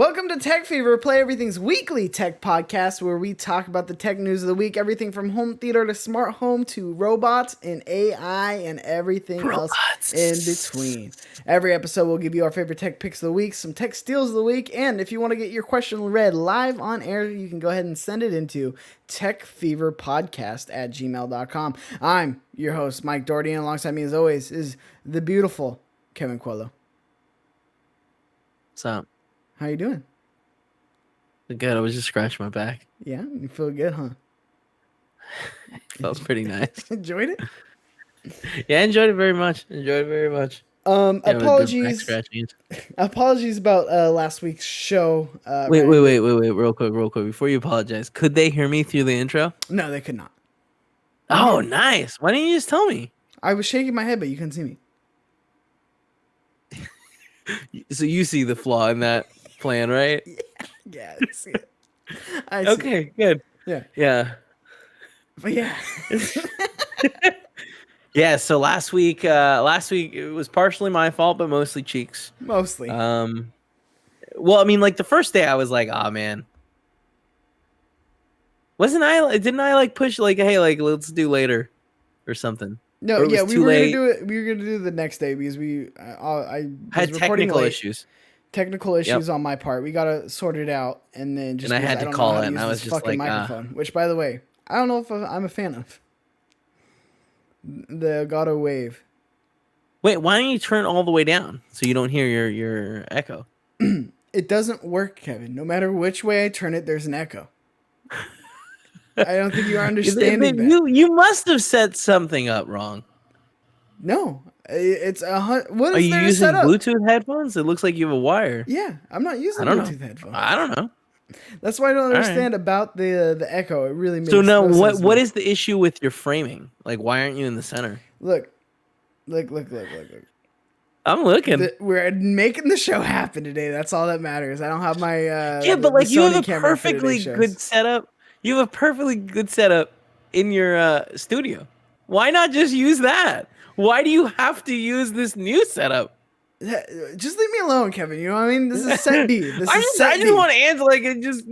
Welcome to Tech Fever, Play Everything's weekly tech podcast where we talk about the tech news of the week, everything from home theater to smart home to robots and AI and everything else in between. Every episode we'll give you our favorite tech picks of the week, some tech steals of the week, and if you want to get your question read live on air, you can go ahead and send it into TechFeverPodcast@gmail.com. I'm your host, Mike Doherty, and alongside me as always is the beautiful Kevin Coello. What's up? How you doing? Good. I was just scratching my back. Yeah, you feel good, huh? Felt pretty nice. Enjoyed it? Yeah, I enjoyed it very much. Apologies about last week's show. Wait, real quick. Before you apologize, could they hear me through the intro? No, they could not. Oh, nice. Why didn't you just tell me? I was shaking my head, but you couldn't see me. So you see the flaw in that plan, right? Yeah, I see it. Okay, good. Yeah. But yeah. Yeah, so last week it was partially my fault, but mostly Cheeks. Mostly. Well, I mean, like the first day I was like, oh man. Didn't I like push like, hey, like let's do later or something? No, yeah, we were gonna do it. We were gonna do it the next day because I had technical issues. Technical issues on my part. We gotta sort it out, and then just I had to call it, and I was just like, microphone. Which, by the way, I don't know if I'm a fan of the Elgato Wave. Wait, why don't you turn it all the way down so you don't hear your echo? It doesn't work, Kevin. No matter which way I turn it, there's an echo. I don't think you're understanding that. You must have set something up wrong. No, it's what is Are you there to using set up? Bluetooth headphones? It looks like you have a wire. Yeah, I'm not using Bluetooth headphones. I don't know. That's why I don't understand about the echo. It really makes so now no sense what is the issue with your framing? Like, why aren't you in the center? Look. I'm looking. We're making the show happen today. That's all that matters. I don't have my but like you have a perfectly good setup. You have a perfectly good setup in your studio. Why not just use that? Why do you have to use this new setup? Just leave me alone, Kevin. You know what I mean? This is set B. I just want to answer like it just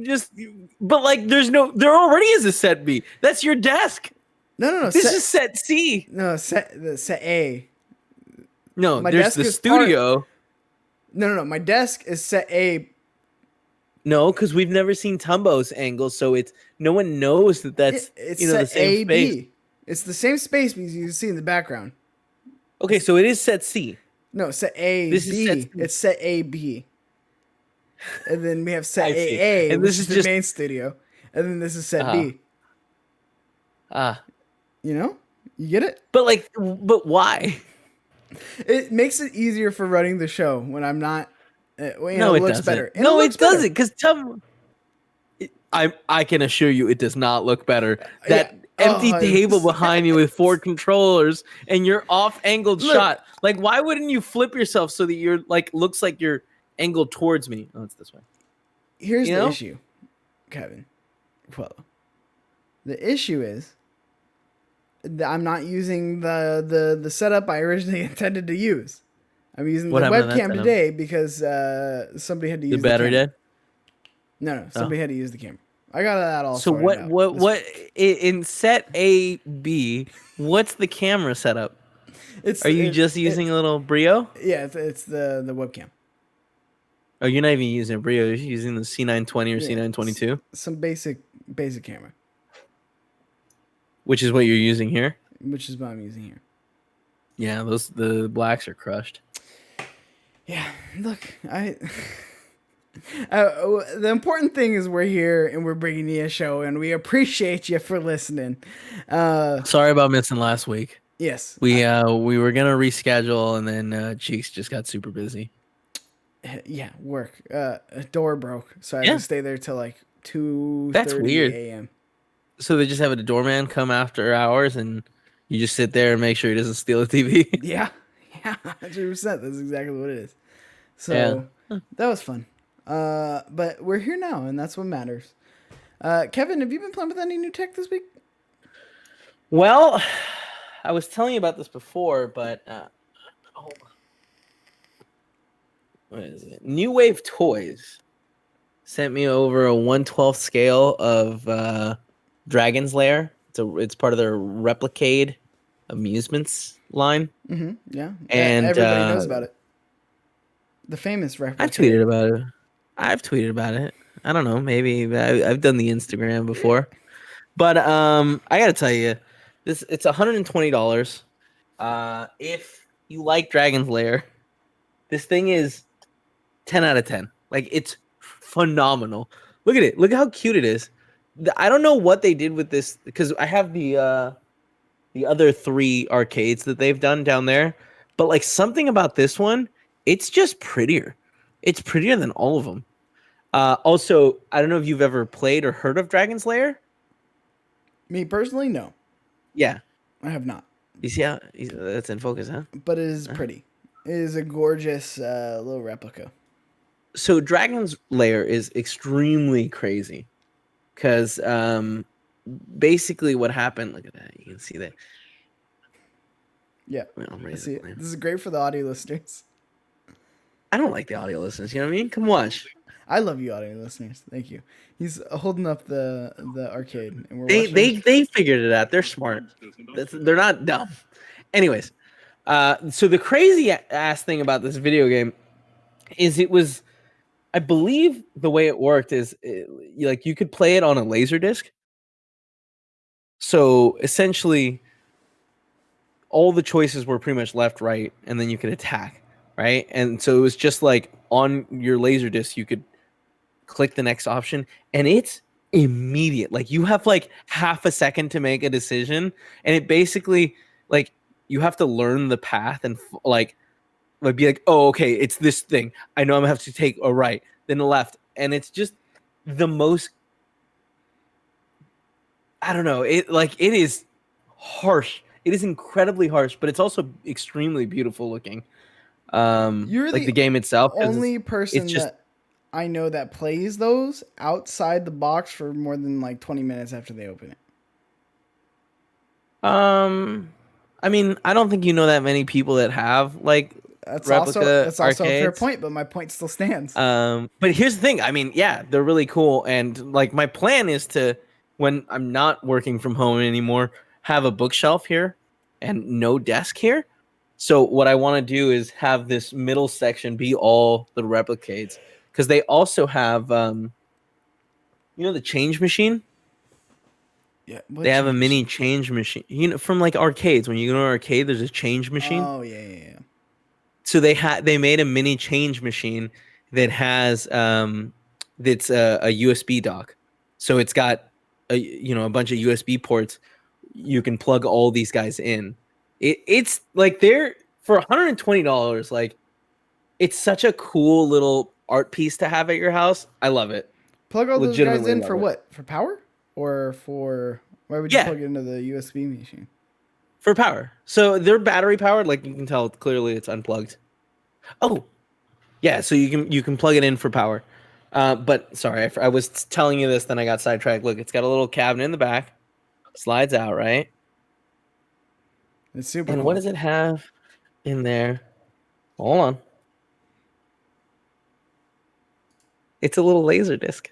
but like there already is a set B. That's your desk. No. This is set C. No, set A. No, there's the studio. No. My desk is set A. No, because we've never seen Tumbo's angle, so no one knows that's it's the same space. B. It's the same space because you can see in the background. Okay, so it is set C. No, set A, this B. Is set C. It's set A, B. And then we have set A, and this is the main studio. And then this is set B. You know? You get it? But why? It makes it easier for running the show when I'm not... No, it looks better. No, it doesn't. Because I can assure you it does not look better. That empty table behind you with 4 controllers and your off-angled shot. Like, why wouldn't you flip yourself so that you're like looks like you're angled towards me? Oh, it's this way. Here's the issue, Kevin. Well, the issue is that I'm not using the setup I originally intended to use. I'm using the webcam today because somebody had to use the battery dead. No, somebody had to use the camera. I got that all. So what in set A B? What's the camera setup? Are you just using a little Brio? Yeah, it's the webcam. Oh, you're not even using a Brio. You're using the C920 or C922. Some basic camera. Which is what you're using here. Which is what I'm using here. Yeah, the blacks are crushed. Yeah, look, the important thing is we're here and we're bringing you a show, and we appreciate you for listening. Sorry about missing last week. Yes, we were gonna reschedule, and then Cheeks just got super busy. Yeah, work. A door broke, so I had to stay there till like 2:30 That's weird. a.m. So they just have a doorman come after hours, and you just sit there and make sure he doesn't steal a TV. Yeah, 100%. That's exactly what it is. So that was fun. But we're here now, and that's what matters. Kevin, have you been playing with any new tech this week? Well, I was telling you about this before, but hold on. What is it? New Wave Toys sent me over a 1/12 scale of Dragon's Lair. It's part of their Replicade amusements line. Mm-hmm. Yeah. And Everybody knows about it. The famous I've Replicade. tweeted about it. I don't know. Maybe I've done the Instagram before. But I gotta tell you, it's $120. If you like Dragon's Lair, this thing is 10 out of 10. Like, it's phenomenal. Look at it. Look how cute it is. I don't know what they did with this because I have the other 3 arcades that they've done down there, but like something about this one, it's just prettier. It's prettier than all of them. Also, I don't know if you've ever played or heard of Dragon's Lair. Me personally, no. Yeah. I have not. You see how that's in focus, huh? But it is pretty. It is a gorgeous little replica. So Dragon's Lair is extremely crazy because basically what happened, look at that, you can see that. Yeah, I see it. This is great for the audio listeners. I don't like the audio listeners, you know what I mean? Come watch. I love you, audio listeners. Thank you. He's holding up the arcade, and we're watching. They figured it out. They're smart. They're not dumb. Anyways, so the crazy ass thing about this video game is it was, I believe the way it worked is like you could play it on a laser disc. So essentially, all the choices were pretty much left, right, and then you could attack, right? And so it was just like on your laser disc, you could click the next option, and it's immediate. Like you have like half a second to make a decision, and it basically like you have to learn the path and like be like, oh, okay, it's this thing. I know I'm gonna have to take a right, then a left, and it's just the most. I don't know. It is harsh. It is incredibly harsh, but it's also extremely beautiful looking. You're like the game itself. Only person that I know that plays those outside the box for more than like 20 minutes after they open it. I mean, I don't think you know that many people that have like replica that's also arcades. A fair point, but my point still stands. But here's the thing. I mean, yeah, they're really cool, and like my plan is to, when I'm not working from home anymore, have a bookshelf here and no desk here. So what I want to do is have this middle section be all the replicates, because they also have the change machine. Yeah, they have a mini change machine. From like arcades, when you go to an arcade, there's a change machine. Oh yeah. So they made a mini change machine that has that's a USB dock. So it's got a bunch of USB ports. You can plug all these guys in. It's like they're for $120. Like, it's such a cool little art piece to have at your house. I love it. Plug all those guys in for what? For power or for? Why would you plug it into the USB machine? For power. So they're battery powered. Like you can tell clearly it's unplugged. Oh, yeah. So you can plug it in for power. But sorry, I was telling you this, then I got sidetracked. Look, it's got a little cabinet in the back. Slides out, right? It's super And cool. what does it have in there? Hold on. It's a little laser disc.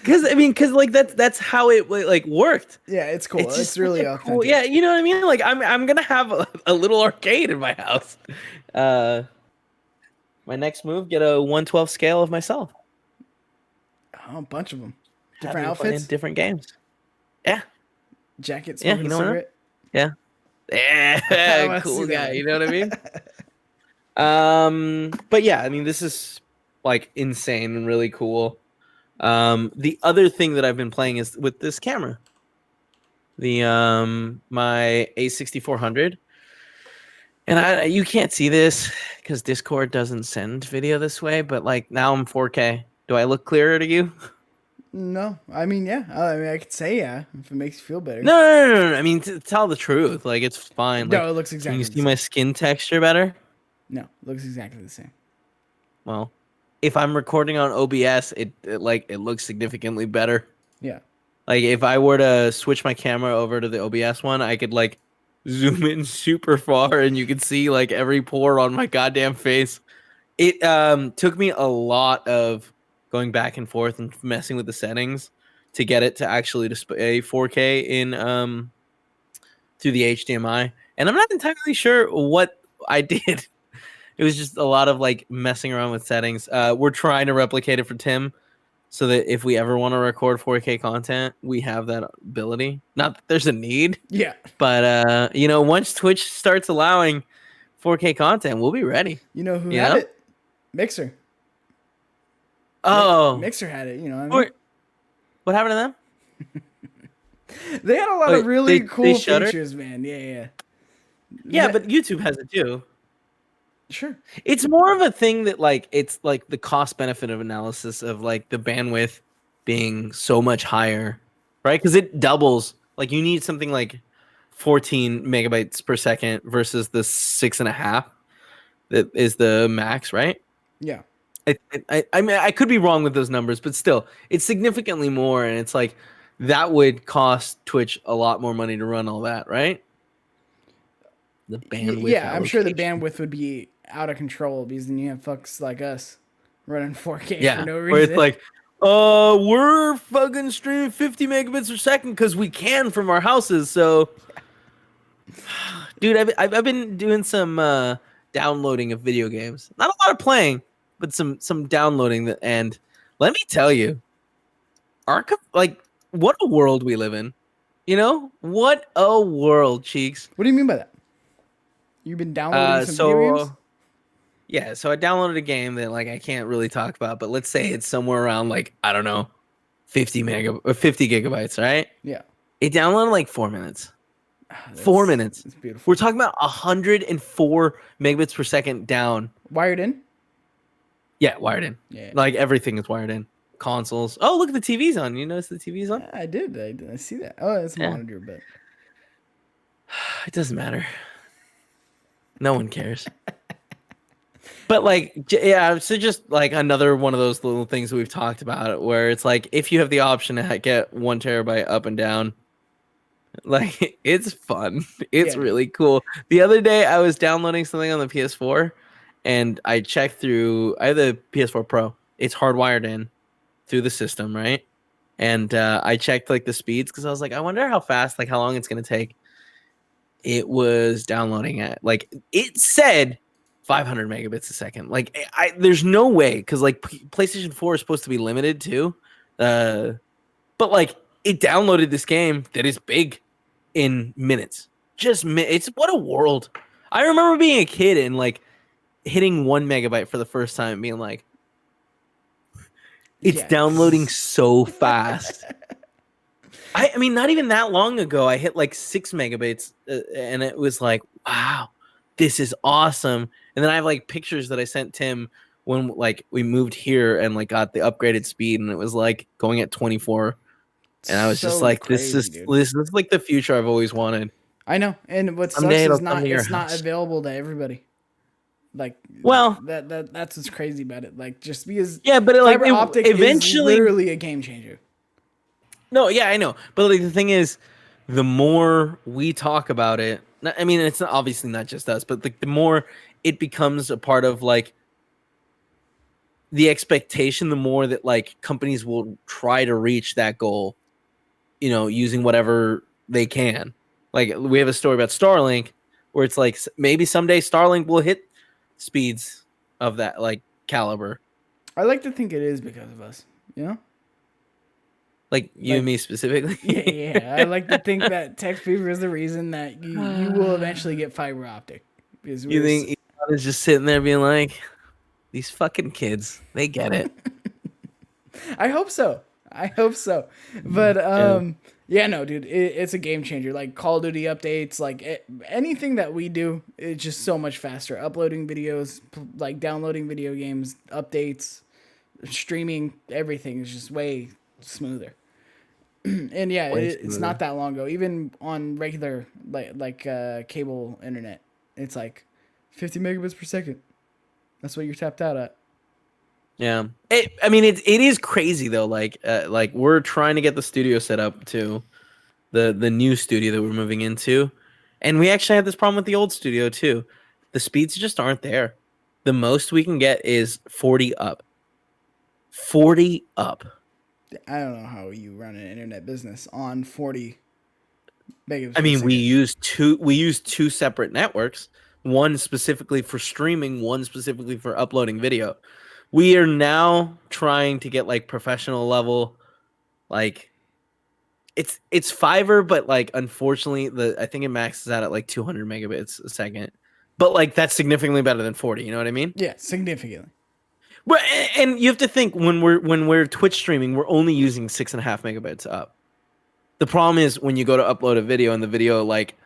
Because like that's how it like worked. Yeah, it's cool. It's really authentic. Cool, yeah, you know what I mean? Like I'm gonna have a little arcade in my house. My next move, get a 1/12 scale of myself. Oh, a bunch of them. Different outfits, different games. Yeah. Jacket, smoking a cigarette. Yeah. Yeah. Cool guy. You know what I mean? But yeah, I mean, this is like insane and really cool. The other thing that I've been playing is with this camera. The my A6400. And you can't see this because Discord doesn't send video this way, but like now I'm 4K. Do I look clearer to you? No, I mean, yeah. I mean, I could say yeah if it makes you feel better. No. I mean, to tell the truth, like it's fine. No, like, it looks exactly. Can you see my skin texture better? No, it looks exactly the same. Well, if I'm recording on OBS, it looks significantly better. Yeah. Like if I were to switch my camera over to the OBS one, I could like zoom in super far and you could see like every pore on my goddamn face. It took me a lot of going back and forth and messing with the settings to get it to actually display 4K in through the HDMI, and I'm not entirely sure what I did. It was just a lot of like messing around with settings. We're trying to replicate it for Tim, so that if we ever want to record 4K content, we have that ability. Not that there's a need, Yeah. but once Twitch starts allowing 4K content, we'll be ready. You know who had it? Mixer. Oh, Mixer had it. You know what I mean? What happened to them? They had a lot of really cool features, man. Yeah, but YouTube has it too. Sure. It's more of a thing that it's like the cost benefit of analysis of like the bandwidth being so much higher, right? Because it doubles. Like you need something like 14 megabytes per second versus the 6.5 that is the max, right? Yeah. I mean, I could be wrong with those numbers, but still, it's significantly more, and it's like that would cost Twitch a lot more money to run all that, right? The bandwidth. Yeah, I'm sure the bandwidth would be out of control because then you have fucks like us running 4K for no reason. Where it's like, we're fucking streaming 50 megabits per second because we can from our houses. So, dude, I've been doing some downloading of video games. Not a lot of playing, but some downloading. And let me tell you, what a world we live in. You know, what a world, Cheeks. What do you mean by that? You've been downloading some video games? Yeah, so I downloaded a game that like I can't really talk about, but let's say it's somewhere around like, I don't know, 50 gigabytes, right? Yeah. It downloaded like 4 minutes. 4 minutes. It's beautiful. We're talking about 104 megabits per second down. Wired in? Yeah, wired in. Yeah. Like everything is wired in. Consoles. Oh, look, the TV's on. You notice the TV's on? I did. I see that. Oh, it's a monitor, but it doesn't matter. No one cares. But so just like another one of those little things that we've talked about where it's like if you have the option to get 1 terabyte up and down, like it's fun. It's really cool. The other day I was downloading something on the PS4 and I checked through. I have the PS4 Pro. It's hardwired in through the system, right? And I checked like the speeds because I was like, I wonder how fast, like how long it's gonna take. It was downloading at like it said 500 megabits a second. Like there's no way because like PlayStation 4 is supposed to be limited too. But like it downloaded this game that is big in minutes. It's what a world. I remember being a kid and like hitting 1 megabyte for the first time and being like, it's downloading so fast. I mean, not even that long ago, I hit like 6 megabytes and it was like, wow, this is awesome. And then I have like pictures that I sent Tim when like we moved here and like got the upgraded speed and it was like going at 24. And I was just like, this is like the future I've always wanted. I know. And what sucks is it's not available to everybody. Like, well, that's what's crazy about it. Like, just because but fiber optic eventually is literally a game changer. No, yeah, I know. But like the thing is, the more we talk about it, I mean, it's obviously not just us, but like the more it becomes a part of like the expectation, the more that like companies will try to reach that goal, you know, using whatever they can. Like we have a story about Starlink where it's like maybe someday Starlink will hit speeds of that like caliber. I like to think it is because of us, you know? Like you and me specifically? Yeah. I like to think that TechFever is the reason that you will eventually get fiber optic. You think Elon is just sitting there being like, these fucking kids, they get it. I hope so. But no, dude, it's a game changer. Like Call of Duty updates, like anything that we do, it's just so much faster. Uploading videos, like downloading video games, updates, streaming, everything is just way smoother. And yeah, it's not that long ago. Even on regular like cable internet, it's like 50 megabits per second. That's what you're tapped out at. Yeah, it is crazy though. Like we're trying to get the studio set up to the new studio that we're moving into, and we actually had this problem with the old studio too. The speeds just aren't there. The most we can get is 40 up. 40 up. I don't know how you run an internet business on 40 megabits I per mean, we second. use two separate networks, one specifically for streaming, one specifically for uploading video. We are now trying to get like professional level, like it's fiber, but like unfortunately I think it maxes out at like 200 megabits a second. But like that's significantly better than 40, you know what I mean? Yeah, significantly. But and you have to think when we're Twitch streaming, we're only using 6.5 megabits up. The problem is when you go to upload a video and the video like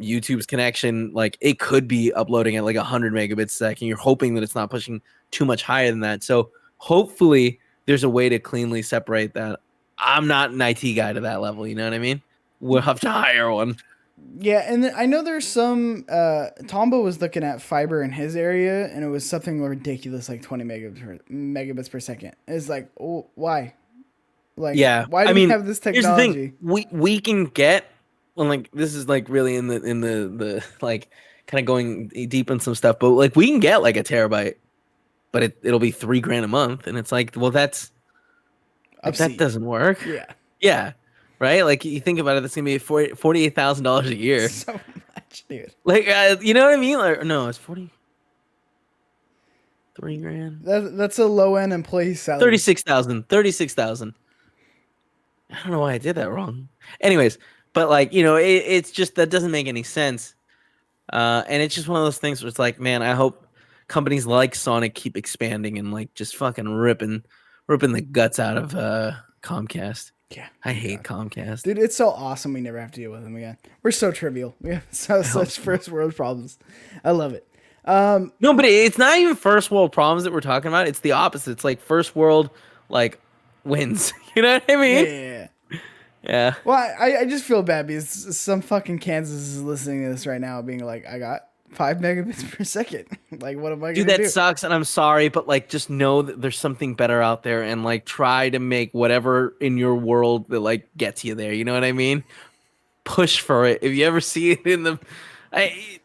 YouTube's connection, like it could be uploading at like 100 megabits a second. You're hoping that it's not pushing too much higher than that. So hopefully there's a way to cleanly separate that. I'm not an IT guy to that level. You know what I mean? We'll have to hire one. Yeah, and I know there's some. Tombo was looking at fiber in his area, and it was something ridiculous, like 20 megabits per second. It's like, oh, why? Like, Yeah, why do we have this technology? Here's the thing: we can get, well, like this is like really in the like kind of going deep in some stuff, but like we can get like a terabyte, but it'll be $3,000 a month, and it's like, well, that's like, that doesn't work. Yeah. Yeah. Right? Like you think about it, that's gonna be $48,000 a year. So much, dude. Like you know what I mean? Like no, it's $43,000. That's a low end employee salary. 36,000. I don't know why I did that wrong. Anyways, but like, you know, it's just that doesn't make any sense. And it's just one of those things where it's like, man, I hope companies like Sonic keep expanding and like just fucking ripping the guts out of Comcast. Yeah, I hate Comcast. Dude, it's so awesome we never have to deal with them again. We're so trivial. We have such first world problems. I love it. No, but it's not even first world problems that we're talking about. It's the opposite. It's like first world like wins. You know what I mean? Yeah. Well, I just feel bad because some fucking Kansas is listening to this right now being like, I got 5 megabits per second. Like, what am I gonna do? Dude, that sucks, and I'm sorry, but like, just know that there's something better out there, and like, try to make whatever in your world that like gets you there. You know what I mean? Push for it. If you ever see it in the, I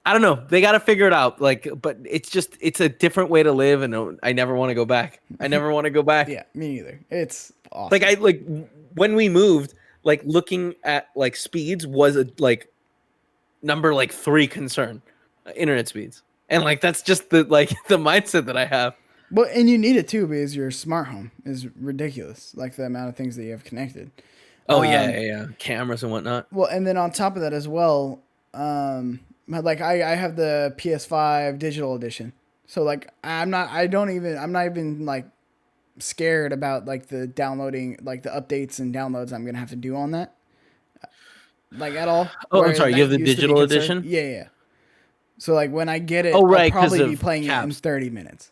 don't know. They got to figure it out. Like, but it's a different way to live, and I never want to go back. I never want to go back. Yeah, me neither. It's awesome. Like when we moved, like looking at like speeds was a like number like 3 concern, internet speeds, and like that's just the mindset that I have. Well, and you need it too because your smart home is ridiculous, like the amount of things that you have connected. Oh yeah, cameras and whatnot. Well, and then on top of that as well, like I have the PS5 digital edition, so like I'm not even like scared about like the downloading, like the updates and downloads I'm gonna have to do on that. Like at all. Oh, I'm sorry. You have the digital edition? Yeah. So like when I get it, right, I'll probably be playing it in 30 minutes.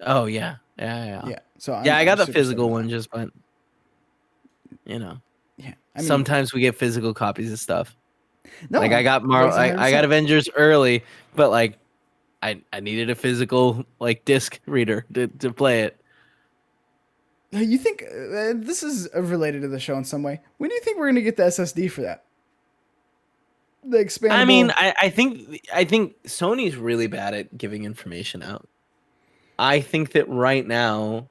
Oh yeah. So I got the physical one, just but you know. Yeah. Sometimes we get physical copies of stuff. No, like I got I got Avengers early, but like I needed a physical like disc reader to play it. You think this is related to the show in some way? When do you think we're going to get the SSD for that? The expandable. I mean, I think Sony's really bad at giving information out. I think that right now,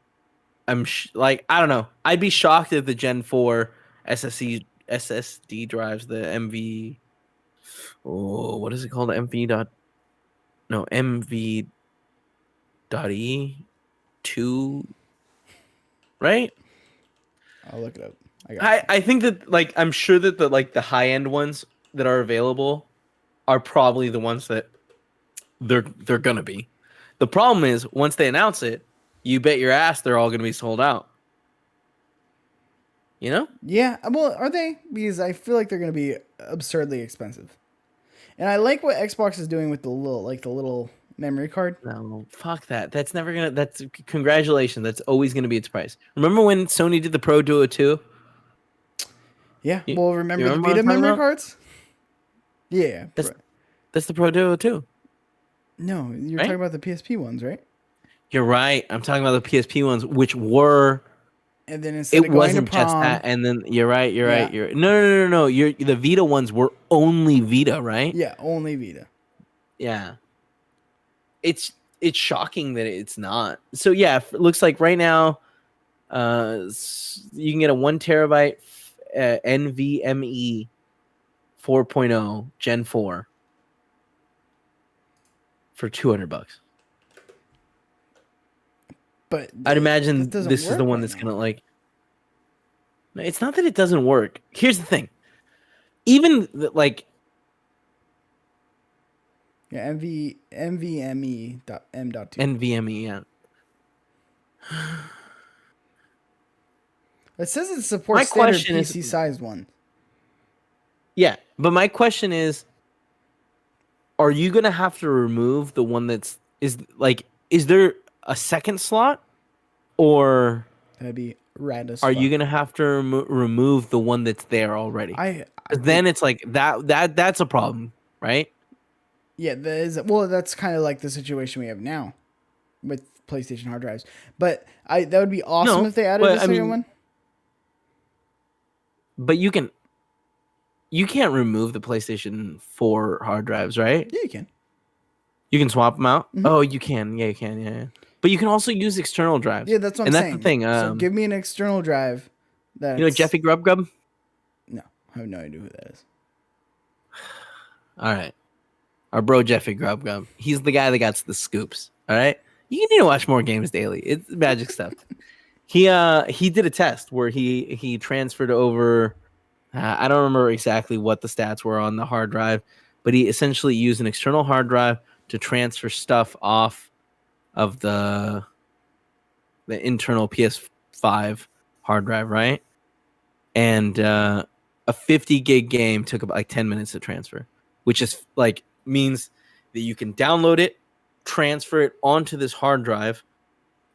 like I don't know. I'd be shocked if the Gen 4 SSD drives, the MV. Oh, what is it called? MV.E 2. Right? I'll look it up. I think that like I'm sure that the high end ones that are available are probably the ones that they're gonna be. The problem is once they announce it, you bet your ass they're all gonna be sold out. You know? Yeah. Well, are they? Because I feel like they're gonna be absurdly expensive. And I like what Xbox is doing with the little memory card. No, fuck that. That's never gonna. That's congratulations. That's always gonna be its price. Remember when Sony did the Pro Duo 2? Yeah. Well, remember the Vita memory cards? Yeah. That's the Pro Duo 2. No, you're talking about the PSP ones, right? You're right. I'm talking about the PSP ones, which were. And then instead of going to prom, just that. And then you're right. No. The Vita ones were only Vita, right? Yeah, only Vita. Yeah. it's shocking that it's not. So yeah, it looks like right now, you can get a 1 terabyte NVMe 4.0 Gen 4 for $200. But I'd imagine this is the one right that's now. gonna like. It's not that it doesn't work. Here's the thing. Even like. Yeah, NVMe.m.2. NVMe, yeah. It says it supports standard PC sized one. Yeah, but my question is, are you gonna have to remove the one is there a second slot, or that'd be rad as are fuck. you gonna have to remove the one that's there already? Then it's like that's a problem, right? Yeah, that's kind of like the situation we have now with PlayStation hard drives. But that would be awesome if they added a second one. But you can't remove the PlayStation 4 hard drives, right? Yeah, you can. You can swap them out? Mm-hmm. Oh, you can. Yeah, you can. Yeah. But you can also use external drives. Yeah, that's what I'm saying. And that's the thing. So give me an external drive. You know Jeffy Grub? No, I have no idea who that is. All right. Our bro Jeffy Grub. He's the guy that got the scoops. All right. You need to watch more Games Daily. It's magic stuff. He did a test where he transferred over. I don't remember exactly what the stats were on the hard drive, but he essentially used an external hard drive to transfer stuff off of the internal PS5 hard drive, right? And a 50 gig game took about like 10 minutes to transfer, which is like means that you can download it, transfer it onto this hard drive,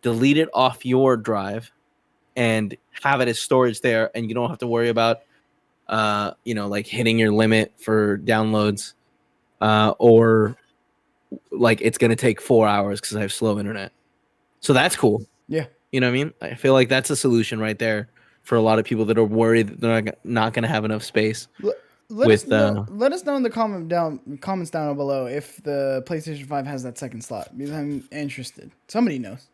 delete it off your drive, and have it as storage there, and you don't have to worry about like hitting your limit for downloads, or like it's gonna take 4 hours because I have slow internet. So that's cool. Yeah. You know what I mean? I feel like that's a solution right there for a lot of people that are worried that they're not going to have enough space. Let us know in the comments down below if the PlayStation 5 has that second slot, because I'm interested. Somebody knows.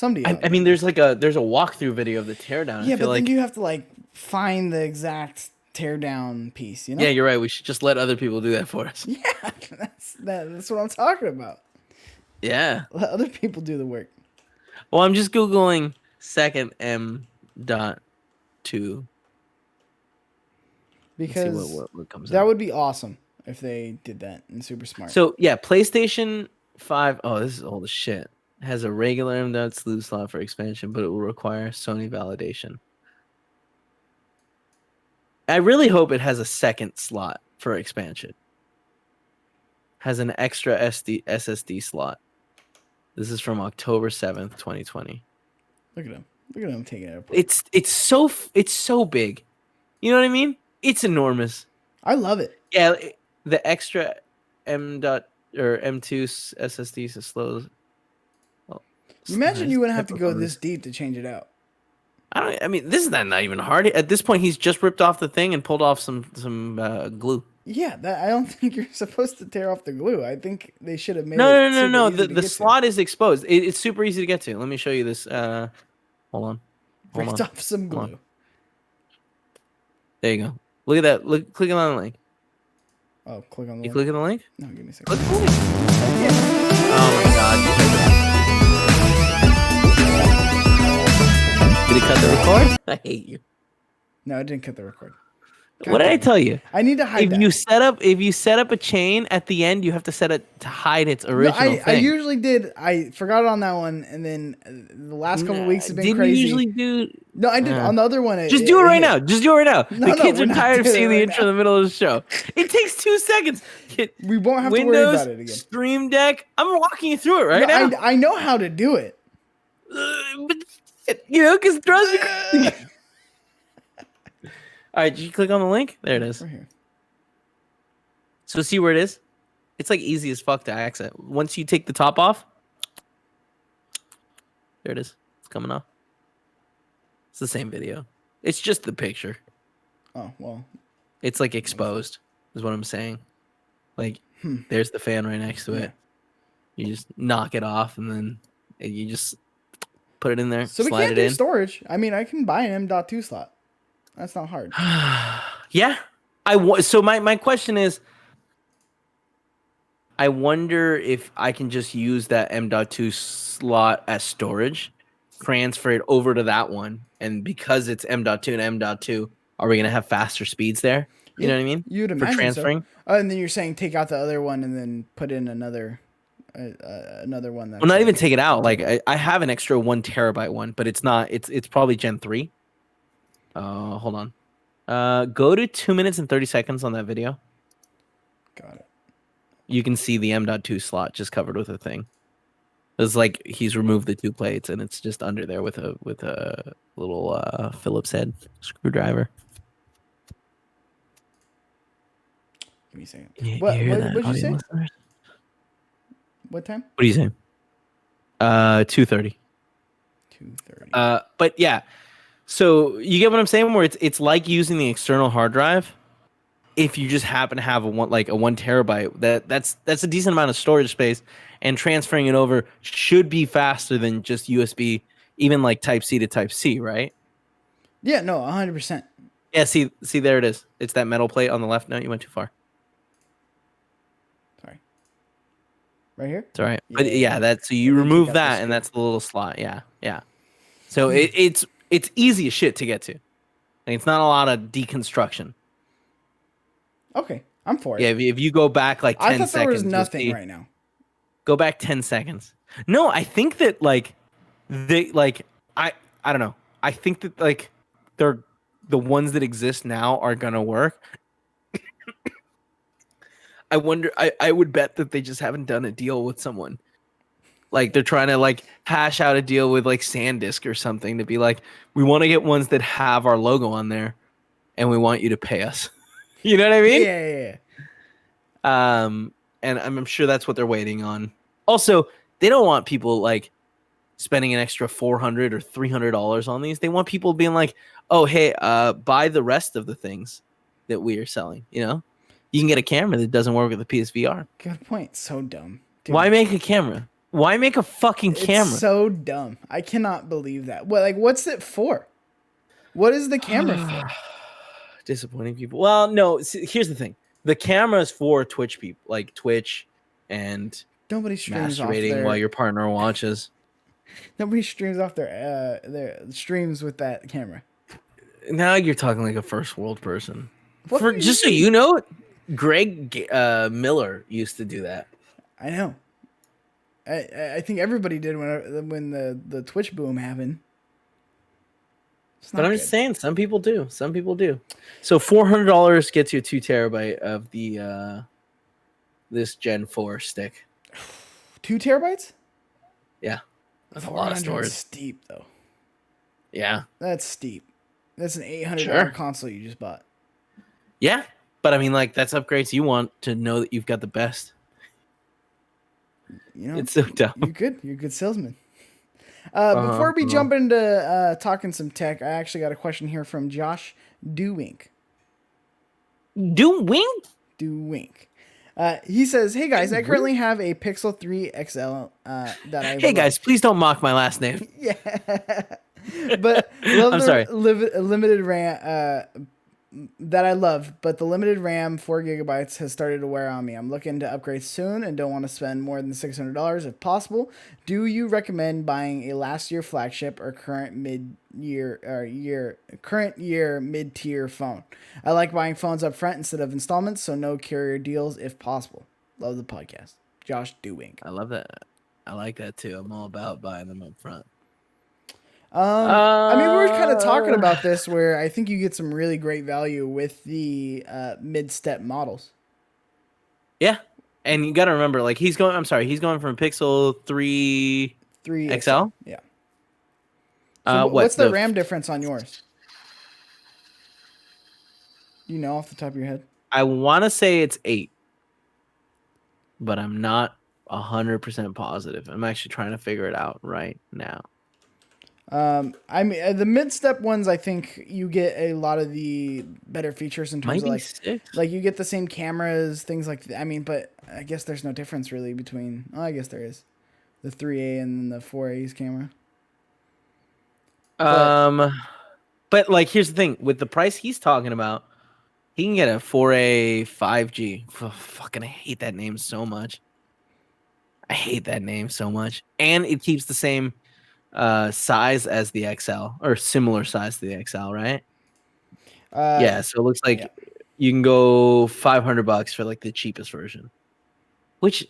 I mean, there's a walkthrough video of the teardown. Yeah, but then you have to find the exact teardown piece. You know? Yeah, you're right. We should just let other people do that for us. Yeah, that's what I'm talking about. Yeah, let other people do the work. Well, I'm just Googling second M.2. Because what comes that up. would be awesome if they did that and super smart. So, yeah, PlayStation 5. Oh, this is old as shit. Has a regular M.2 slot for expansion, but it will require Sony validation. I really hope it has a second slot for expansion. Has an extra SSD slot. This is from October 7th, 2020. Look at him taking it apart. It's so big. You know what I mean? It's enormous. I love it. Yeah, the extra M.2 SSD is slow. Well, imagine you wouldn't have to go this deep to change it out. I mean, this is not even hard. At this point, he's just ripped off the thing and pulled off some glue. Yeah, I don't think you're supposed to tear off the glue. I think they should have made No. The slot is exposed. It's super easy to get to. Let me show you this. Hold on. Ripped off some glue. There you go. Look at that. Click on the link. Oh, click on the link. You click on the link? No, give me a second. Click on the link. Oh my god. Did it cut the record? I hate you. No, it didn't cut the record. What did I tell you? I need to hide that. If you set up a chain at the end, you have to set it to hide its original thing. I usually did. I forgot on that one, and then the last couple of weeks have been crazy. Didn't you usually do? No, I did on the other one. Just do it right now. Just do it right now. The kids are tired of seeing the intro in the middle of the show. It takes 2 seconds. We won't have to worry about it again. Stream Deck. I'm walking you through it right now. I know how to do it. But because it drives me. All right, did you click on the link? There it is. Right here. So see where it is? It's easy as fuck to access. Once you take the top off, there it is. It's coming off. It's the same video. It's just the picture. Oh, well. It's exposed, is what I'm saying. There's the fan right next to it. You just knock it off, and then you just put it in there, So we slide can't it do in. storage. I mean, I can buy an M.2 slot. That's not hard. Yeah. So my question is, I wonder if I can just use that M.2 slot as storage, transfer it over to that one, and because it's M.2 and M.2, are we gonna have faster speeds there? You know what I mean? You'd For imagine so. transferring. And then you're saying take out the other one and then put in another one that's Well, not even like take it out. 1 Like terabyte. I have an extra 1 terabyte one, but it's not. It's probably Gen 3. Hold on. Go to 2 minutes and 30 seconds on that video. Got it. You can see the M.2 slot just covered with a thing. It's like he's removed the 2 plates, and it's just under there with a little Phillips head screwdriver. Give me a second. You What hear that, did you say? listeners? What time? What are you saying? 2:30. 2:30. But yeah. So you get what I'm saying? Where it's like using the external hard drive. If you just happen to have a 1 terabyte, that's a decent amount of storage space, and transferring it over should be faster than just USB, even like Type C to Type C, right? Yeah, no, 100%. Yeah, see there it is. It's that metal plate on the left. No, you went too far. Sorry. Right here? It's all right. Yeah, But yeah, that's so you and then remove take out the that, and screw. that's the little slot. Yeah. So it's easy as shit to get to. Like, it's not a lot of deconstruction. Okay, I'm for it. Yeah, if you go back like 10 I thought there was seconds, nothing right now. Go back 10 seconds. No, I think that like they like I don't know. I think that like they're the ones that exist now are gonna work. I wonder. I would bet that they just haven't done a deal with someone. Like they're trying to like hash out a deal with like SanDisk or something to be like, we want to get ones that have our logo on there, and we want you to pay us. You know what I mean? Yeah. And I'm sure that's what they're waiting on. Also, they don't want people like spending an extra $400 or $300 on these. They want people being like, oh, hey, buy the rest of the things that we are selling. You know, you can get a camera that doesn't work with the PSVR. Good point. So dumb. Dude, Why make a camera? Why make a fucking camera? It's so dumb. I cannot believe that. What's it for? What is the camera for? Disappointing people. Well, no, see, here's the thing. The camera is for Twitch people, like Twitch and Nobody streams off masturbating their while your partner watches. Nobody streams off their streams with that camera. Now you're talking like a first world person. What do you Just so mean? you know, Greg Miller used to do that. I know. I think everybody did when the Twitch boom happened. But I'm just saying, some people do. Some people do. So $400 gets you a 2 terabyte of the this Gen 4 stick. 2 terabytes? Yeah, that's a lot of storage. Steep though. Yeah, that's steep. That's an $800 console you just bought. Yeah, but I mean, like that's upgrades you want to know that you've got the best. You know, it's so dumb. You're a good salesman. Before we jump into talking some tech, I actually got a question here from Josh Dewink. Dewink. He says, "Hey guys, I currently have a Pixel 3 XL that I." Hey guys, please don't mock my last name. Yeah, but I'm sorry. Limited RAM that I love, but the limited RAM 4 gigabytes has started to wear on me. I'm looking to upgrade soon and don't want to spend more than $600 if possible. Do you recommend buying a last year flagship or current year mid-tier phone? I like buying phones up front instead of installments, so no carrier deals if possible. Love the podcast. Josh Dewink. I love that. I like that too. I'm all about buying them up front. I mean, we were kind of talking about this where I think you get some really great value with the mid-step models. Yeah. And you got to remember, like he's going from Pixel 3 XL? Yeah. So what's the RAM difference on yours? Do you know off the top of your head? I want to say it's 8. But I'm not 100% positive. I'm actually trying to figure it out right now. I mean, the mid-step ones, I think you get a lot of the better features in terms Might of be 6. like you get the same cameras, things like I mean, but I guess there's no difference really between. Oh, I guess there is the 3A and then the 4A's camera. But like, here's the thing: with the price he's talking about, he can get a 4A 5G. Fucking, I hate that name so much. I hate that name so much, and it keeps the same size as the XL or similar size to the XL, right? Yeah, so it looks like yeah. you can go $500 for like the cheapest version, which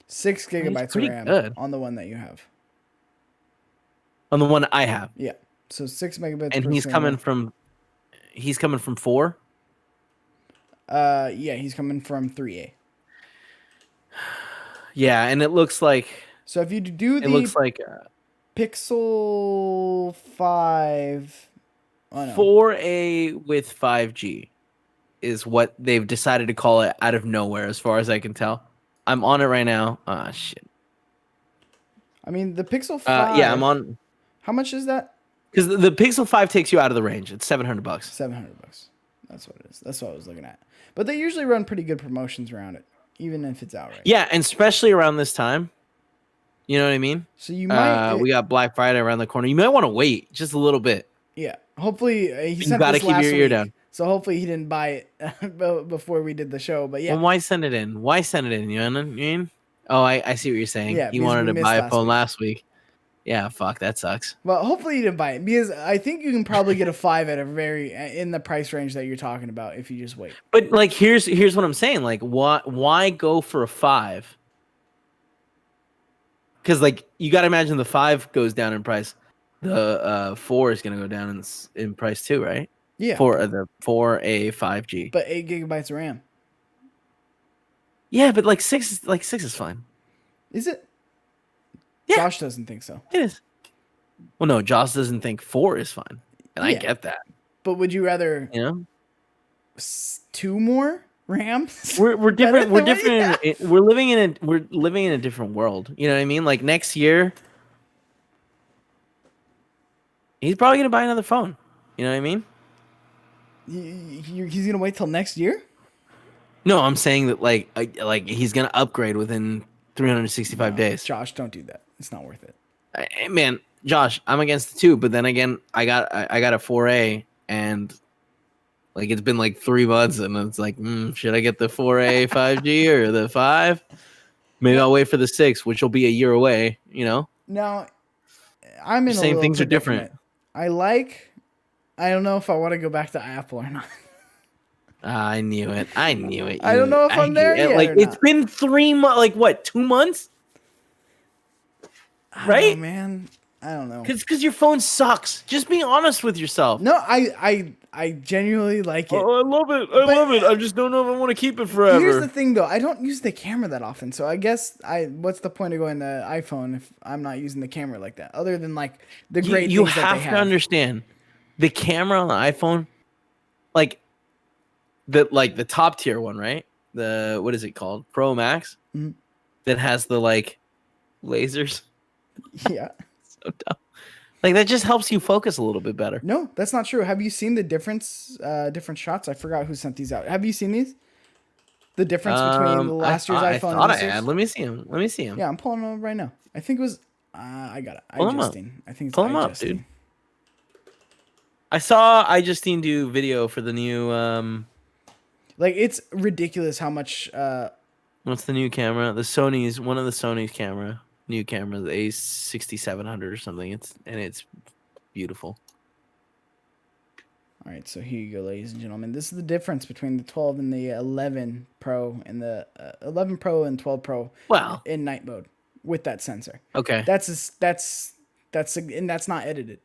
6 gigabytes of pretty RAM good on the one that you have. on the one I have. Yeah, so 6 megabits. And per he's coming from 4. Yeah, he's coming from 3A. Yeah, and it looks like So if you do the Pixel 5, 4A with 5G is what they've decided to call it out of nowhere, as far as I can tell. I'm on it right now. Ah, shit. I mean, the Pixel 5. Yeah, I'm on. How much is that? Because the Pixel 5 takes you out of the range. It's $700. $700. That's what it is. That's what I was looking at. But they usually run pretty good promotions around it, even if it's outright. Yeah, and especially around this time. You know what I mean? So you might. We got Black Friday around the corner. You might want to wait just a little bit. Yeah. Hopefully, he sent You got to this keep last your ear week, down. so hopefully he didn't buy it before we did the show. But yeah. Well, why send it in? Why send it in? You know what I mean? Oh, I see what you're saying. Yeah, He because wanted we to buy a missed phone last week. Yeah, fuck, that sucks. Well, hopefully you didn't buy it, because I think you can probably get a 5 at in the price range that you're talking about if you just wait. But like, here's what I'm saying. Like, why go for a 5? Because like, you got to imagine the 5 goes down in price. The 4 is gonna go down in price too, right? Yeah. For the 4A 5G. But 8 gigabytes of RAM. Yeah, but like 6 is fine. Is it? Yeah. Josh doesn't think so. It is. Well, no, Josh doesn't think 4 is fine, and I get that. But would you rather, 2 more RAMs? We're different. We're different. Yeah. We're living in a different world. You know what I mean? Like next year, he's probably gonna buy another phone. You know what I mean? He's gonna wait till next year? No, I'm saying that like he's gonna upgrade within 365 days. Josh, don't do that. It's not worth it. Man, Josh, I'm against the 2, but then again, I got a 4A, and like it's been like 3 months, and it's like, should I get the 4A 5G or the 5? Maybe I'll wait for the 6, which will be a year away. You know. Now, I'm in saying things are different. I don't know if I want to go back to Apple or not. I knew it. I don't know if I'm there yet. Like it's been 3 months. Like what? 2 months? Right, man. I don't know. Because your phone sucks. Just be honest with yourself. No, I genuinely like it. Oh, I love it. I love it. I just don't know if I want to keep it forever. Here's the thing, though. I don't use the camera that often, so I guess what's the point of going to iPhone if I'm not using the camera like that? Other than like the great things that they have. You have to understand the camera on the iPhone, like the top tier one, right? The what is it called? Pro Max, that has the like lasers. Yeah. So dumb. Like that just helps you focus a little bit better. No, that's not true. Have you seen the different shots? I forgot who sent these out. Have you seen these? The difference between last year's iPhone and this year's? Let me see him. Yeah, I'm pulling them up right now. I think it was I got it. Pull him up. I think it's Pull him up, dude. I saw iJustine do video for the new like it's ridiculous how much what's the new camera? One of the Sony's new camera, the A6700 or something. It's beautiful. All right, so here you go, ladies and gentlemen. This is the difference between the 12 and the 11 Pro and the 11 Pro and 12 Pro. Wow. In night mode with that sensor. Okay. That's not edited.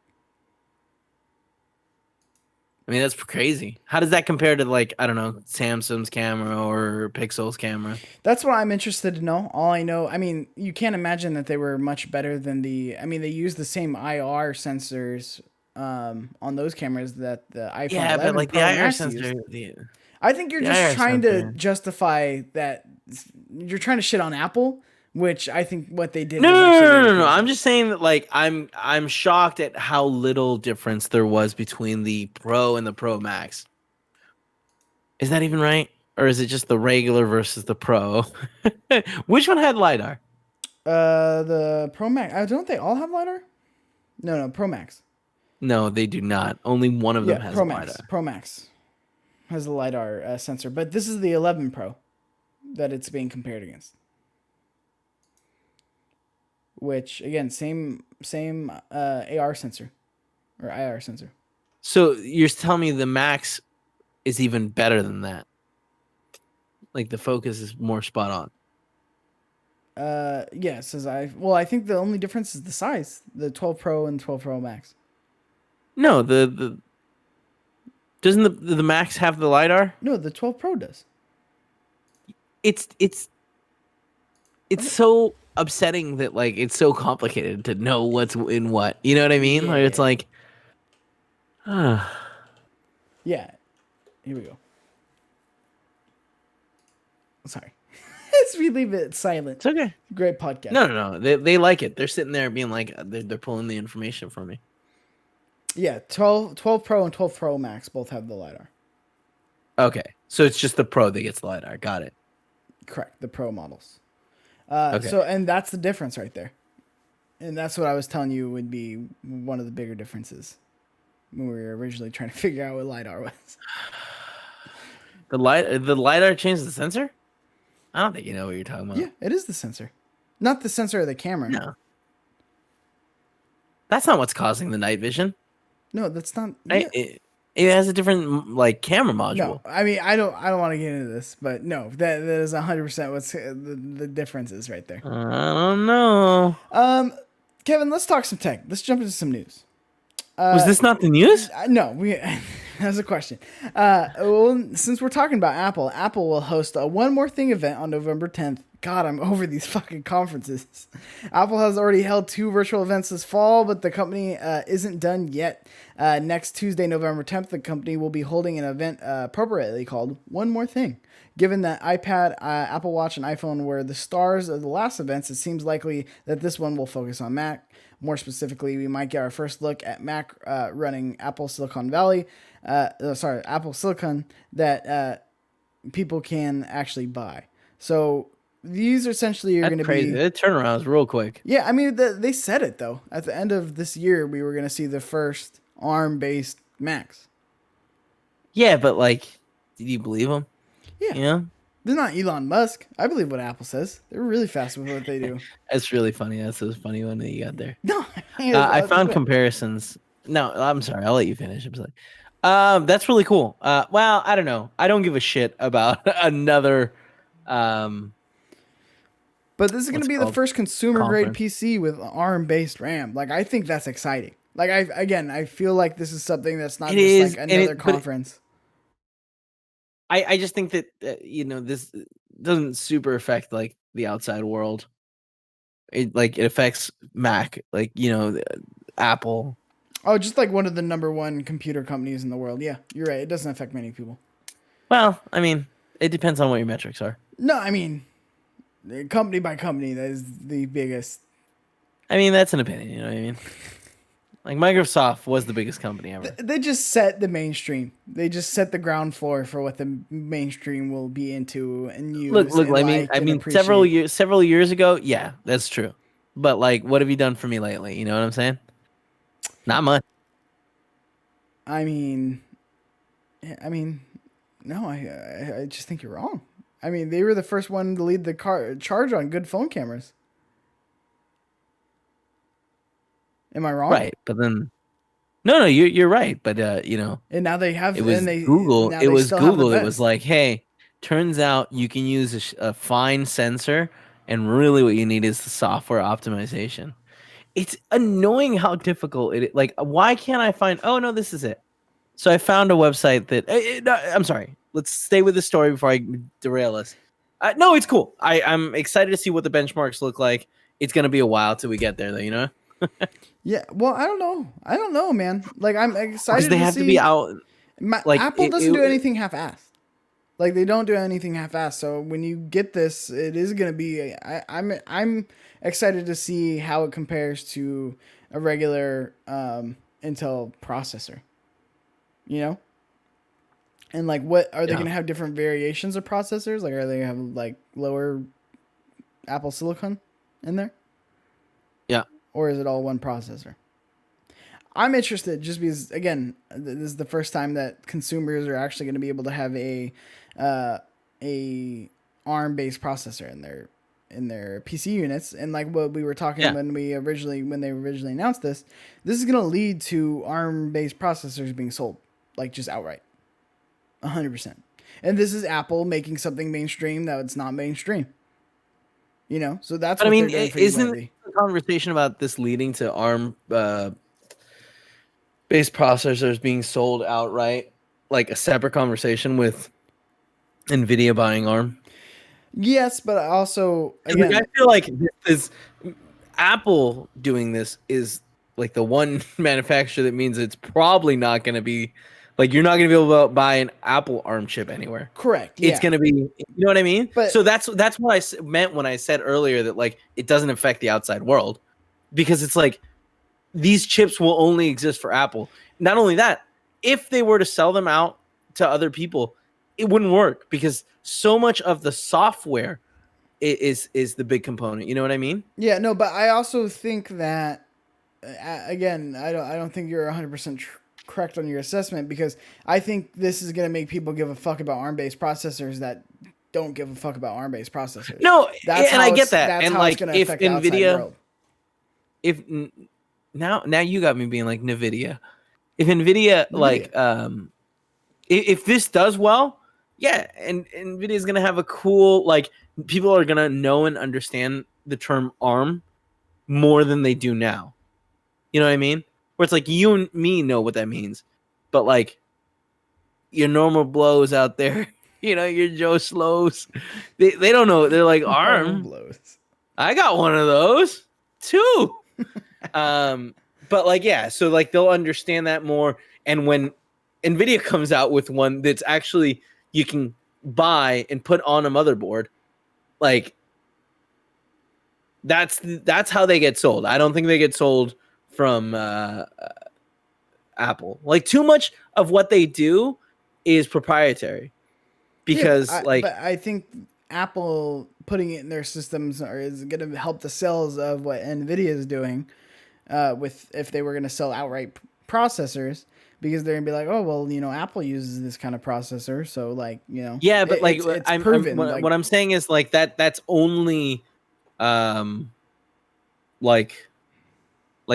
I mean, that's crazy. How does that compare to, like, I don't know, Samsung's camera or Pixel's camera? That's what I'm interested to know. All I know, I mean, you can't imagine that they were much better than they use the same IR sensors on those cameras that the iPhone 11 but like Pro the IR Max sensor. I think you're just trying to justify that. You're trying to shit on Apple which I think what they did. No, was no, actually no, no, really no, no. cool. I'm just saying that like I'm shocked at how little difference there was between the Pro and the Pro Max. Is that even right? Or is it just the regular versus the Pro? Which one had LiDAR? The Pro Max. Don't they all have LiDAR? No, Pro Max. No, they do not. Only one of them has Pro LiDAR. Max. Pro Max has a LiDAR sensor, but this is the 11 Pro that it's being compared against. Which again, same AR sensor or IR sensor. So you're telling me the Max is even better than that? Like the focus is more spot on. Yes, I think the only difference is the size, the 12 Pro and 12 Pro Max. No, the doesn't the Max have the LiDAR? No, the 12 Pro does. It's so upsetting that like it's so complicated to know what's in what. You know what I mean? Yeah. Like it's like Yeah. Here we go. Sorry. As we leave it silent. it's okay. Great podcast. No. They like it. They're sitting there being like they're pulling the information from me. Yeah, 12 Pro and 12 Pro Max both have the LiDAR. Okay. So it's just the Pro that gets the LiDAR. Got it. Correct, the Pro models. Okay. So, and that's the difference right there. And that's what I was telling you would be one of the bigger differences when we were originally trying to figure out what LiDAR was. The LiDAR changes the sensor? I don't think you know what you're talking about. Yeah, it is the sensor. Not the sensor of the camera. No. That's not what's causing the night vision. No, that's not. Right? Yeah. It has a different like camera module. No, I mean I don't want to get into this, but no, that is 100% what's the difference is right there. I don't know. Kevin, let's talk some tech. Let's jump into some news. Was this not the news? No, that's a question. Well, since we're talking about Apple, Apple will host a One More Thing event on November 10th. God, I'm over these fucking conferences. Apple has already held 2 virtual events this fall, but the company isn't done yet. Next Tuesday, November 10th, the company will be holding an event appropriately called One More Thing. Given that iPad, Apple Watch, and iPhone were the stars of the last events, it seems likely that this one will focus on Mac. More specifically, we might get our first look at Mac running Apple Silicon Apple Silicon that people can actually buy. So these essentially are going to be... The turnaround is real quick. Yeah, I mean, they said it, though. At the end of this year, we were going to see the first ARM-based Macs. Yeah, but like, did you believe them? Yeah. You know? They're not Elon Musk. I believe what Apple says. They're really fast with what they do. That's really funny. That's a funny one that you got there. No, I found comparisons. No, I'm sorry. I'll let you finish. I'm sorry. That's really cool. Well, I don't know. I don't give a shit about another. But this is going to be the first consumer-grade PC with ARM-based RAM. Like, I think that's exciting. Like, I feel like this is something that's not just like another conference. I just think that this doesn't super affect like the outside world. It affects Mac, Apple. Oh, just like one of the number 1 computer companies in the world. Yeah, you're right. It doesn't affect many people. Well, I mean, it depends on what your metrics are. No, I mean, company by company, that is the biggest. I mean, that's an opinion. You know what I mean? Like Microsoft was the biggest company ever. They just set the mainstream. They just set the ground floor for what the mainstream will be into and use. Look. I mean, several years ago, yeah, that's true. But like, what have you done for me lately? You know what I'm saying? Not much. I mean, no. I just think you're wrong. I mean, they were the first one to lead the charge on good phone cameras. Am I wrong? Right, but then no, you're right. But and now they have. It was Google. It was Google that was like, hey, turns out you can use a fine sensor, and really what you need is the software optimization. It's annoying how difficult it is. Like, why can't I find? Oh no, this is it. So I found a website that. I'm sorry. Let's stay with the story before I derail us. No, it's cool. I'm excited to see what the benchmarks look like. It's gonna be a while till we get there, though. You know. Yeah, well, I don't know, man. Like, I'm excited because they have to be out. Apple doesn't do anything half-assed. Like they don't do anything half-assed. So when you get this, it is gonna be. I'm excited to see how it compares to a regular Intel processor. You know, and like, what are they Yeah. gonna have different variations of processors? Like, are they gonna have like lower Apple Silicon in there, Yeah. or is it all one processor? I'm interested just because again, this is the first time that consumers are actually going to be able to have uh, a ARM based processor in their PC units, and like what we were talking Yeah. when they originally announced this is going to lead to ARM based processors being sold like just outright, 100%. And this is Apple making something mainstream that it's not mainstream. You know, so that's But I what they're mean, doing for you isn't lately. the conversation about this leading to ARM based processors being sold outright like a separate conversation with Nvidia buying ARM? Yes, but also Like, I again, feel like this Apple doing this is like the one manufacturer that means it's probably not going to be like you're not going to be able to buy an Apple ARM chip anywhere. correct, It's yeah, going to be, you know what I mean? but So that's what meant when I said earlier that like it doesn't affect the outside world because it's like these chips will only exist for Apple. Not only that, if they were to sell them out to other people, it wouldn't work because so much of the software is the big component. You know what I mean? yeah, no, but I also think that again, I don't think you're 100% correct on your assessment because I think this is going to make people give a fuck about ARM-based processors that don't give a fuck about ARM-based processors. No, and I get that. That's And how it's like going to if affect the outside Nvidia, world. if now you got me being like Nvidia. If Nvidia like if this does well, yeah, and Nvidia is gonna have a cool like people are gonna know and understand the term ARM more than they do now. You know what I mean? Where it's like you and me know what that means, but like your normal blows out there, your Joe Slows, they don't know. They're like ARM. I got one of those too. But like yeah, so like they'll understand that more. And when Nvidia comes out with one that's actually you can buy and put on a motherboard, like that's how they get sold. I don't think they get sold from Apple. Like too much of what they do is proprietary because but I think Apple putting it in their systems is going to help the sales of what Nvidia is doing. With if they were going to sell outright processors, because they're gonna be like, oh well, Apple uses this kind of processor, so like yeah, but like it's proven. What I'm saying is like that's only like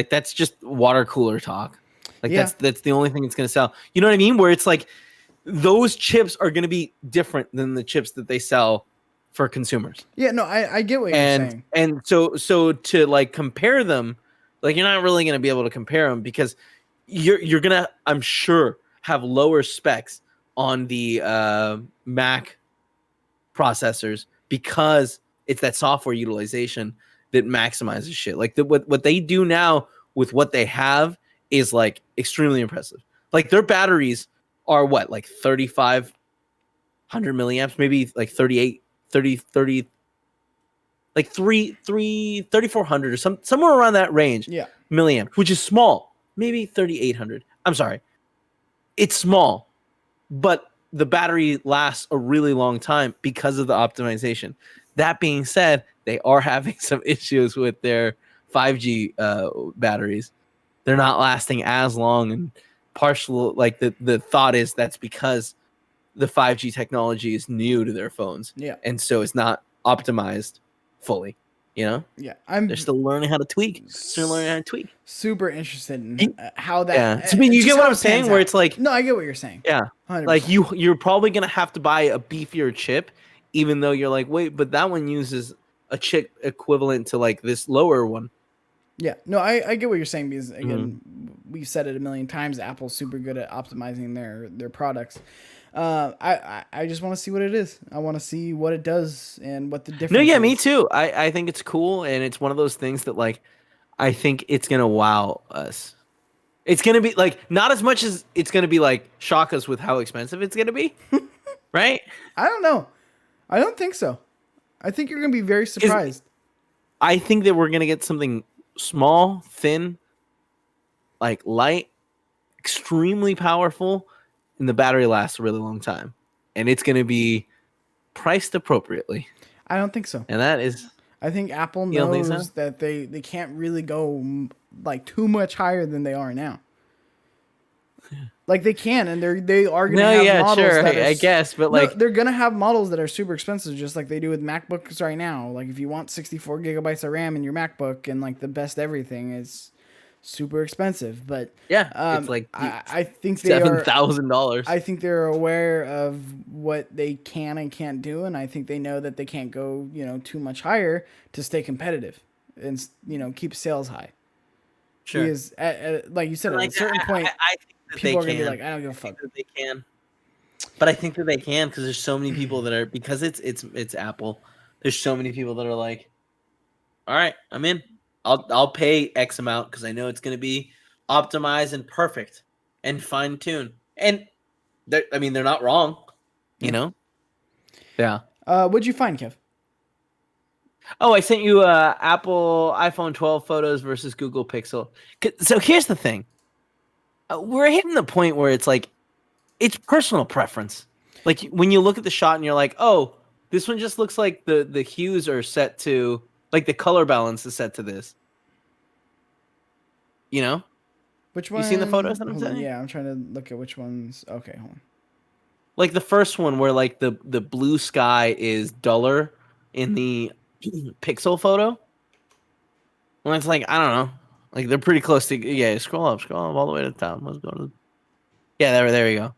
that's just water cooler talk. Like Yeah. that's the only thing it's gonna sell. You know what I mean? Where it's like those chips are gonna be different than the chips that they sell for consumers. Yeah, no, I get what you're saying. And so to like compare them, like you're not really gonna be able to compare them because you're gonna, I'm sure, have lower specs on the Mac processors because it's that software utilization that maximizes shit. Like what they do now with what they have is like extremely impressive. Like their batteries are what, like 3,500 milliamps, maybe like 38, 30, like 3,400 or somewhere around that range. Yeah. Milliamp, which is small, maybe 3,800. I'm sorry. It's small, but the battery lasts a really long time because of the optimization. That being said, they are having some issues with their 5G batteries. They're not lasting as long, and partial like the thought is that's because the 5G technology is new to their phones. Yeah. And so it's not optimized fully. Yeah, They're still learning how to tweak. Super interested in how that. Yeah, so, I mean, you get what I'm saying? Where it's like, no, I get what you're saying. Yeah, 100%. like you're probably gonna have to buy a beefier chip, even though you're like, wait, but that one uses a chip equivalent to like this lower one. Yeah, no, I get what you're saying because again, we've said it a million times. Apple's super good at optimizing their products. I just want to see what it is. I want to see what it does and what the difference. No, yeah, is. me too. I think it's cool, and it's one of those things that like I think it's gonna wow us. It's gonna be like not as much as it's gonna be like shock us with how expensive it's gonna be. right? I don't know. I don't think so. I think you're going to be very surprised. I think that we're going to get something small, thin, like light, extremely powerful, and the battery lasts a really long time. And it's going to be priced appropriately. I don't think so. And that is... I think Apple You don't think knows so? that they can't really go like too much higher than they are now. Like they can, and they are going to have models that are, I guess, but no, like they're going to have models that are super expensive, just like they do with MacBooks right now. Like if you want 64 gigabytes of RAM in your MacBook and like the best everything, it's super expensive. But it's like I think they are $7,000. I think they're aware of what they can and can't do, and I think they know that they can't go, too much higher to stay competitive and keep sales high. Sure. Because like you said, at a certain point, I think that people are gonna be like, I don't give a fuck. that they can. But I think that they can because there's so many people that are, because it's Apple. There's so many people that are like, all right, I'm in. I'll pay X amount because I know it's going to be optimized and perfect and fine tuned. And they're not wrong, you know. Yeah. What'd you find, Kev? Oh, I sent you Apple iPhone 12 photos versus Google Pixel. So here's the thing. We're hitting the point where it's like, it's personal preference. Like when you look at the shot and you're like, oh, this one just looks like the hues are set to, like the color balance is set to this. You know? Which one? You seen the photos that I'm Hold on, saying? yeah, I'm trying to look at which ones. Okay, hold on. Like the first one where like the blue sky is duller in the Pixel photo. Well, it's like, I don't know. Like they're pretty close to, yeah, scroll up all the way to the top. Let's go to yeah, there you go.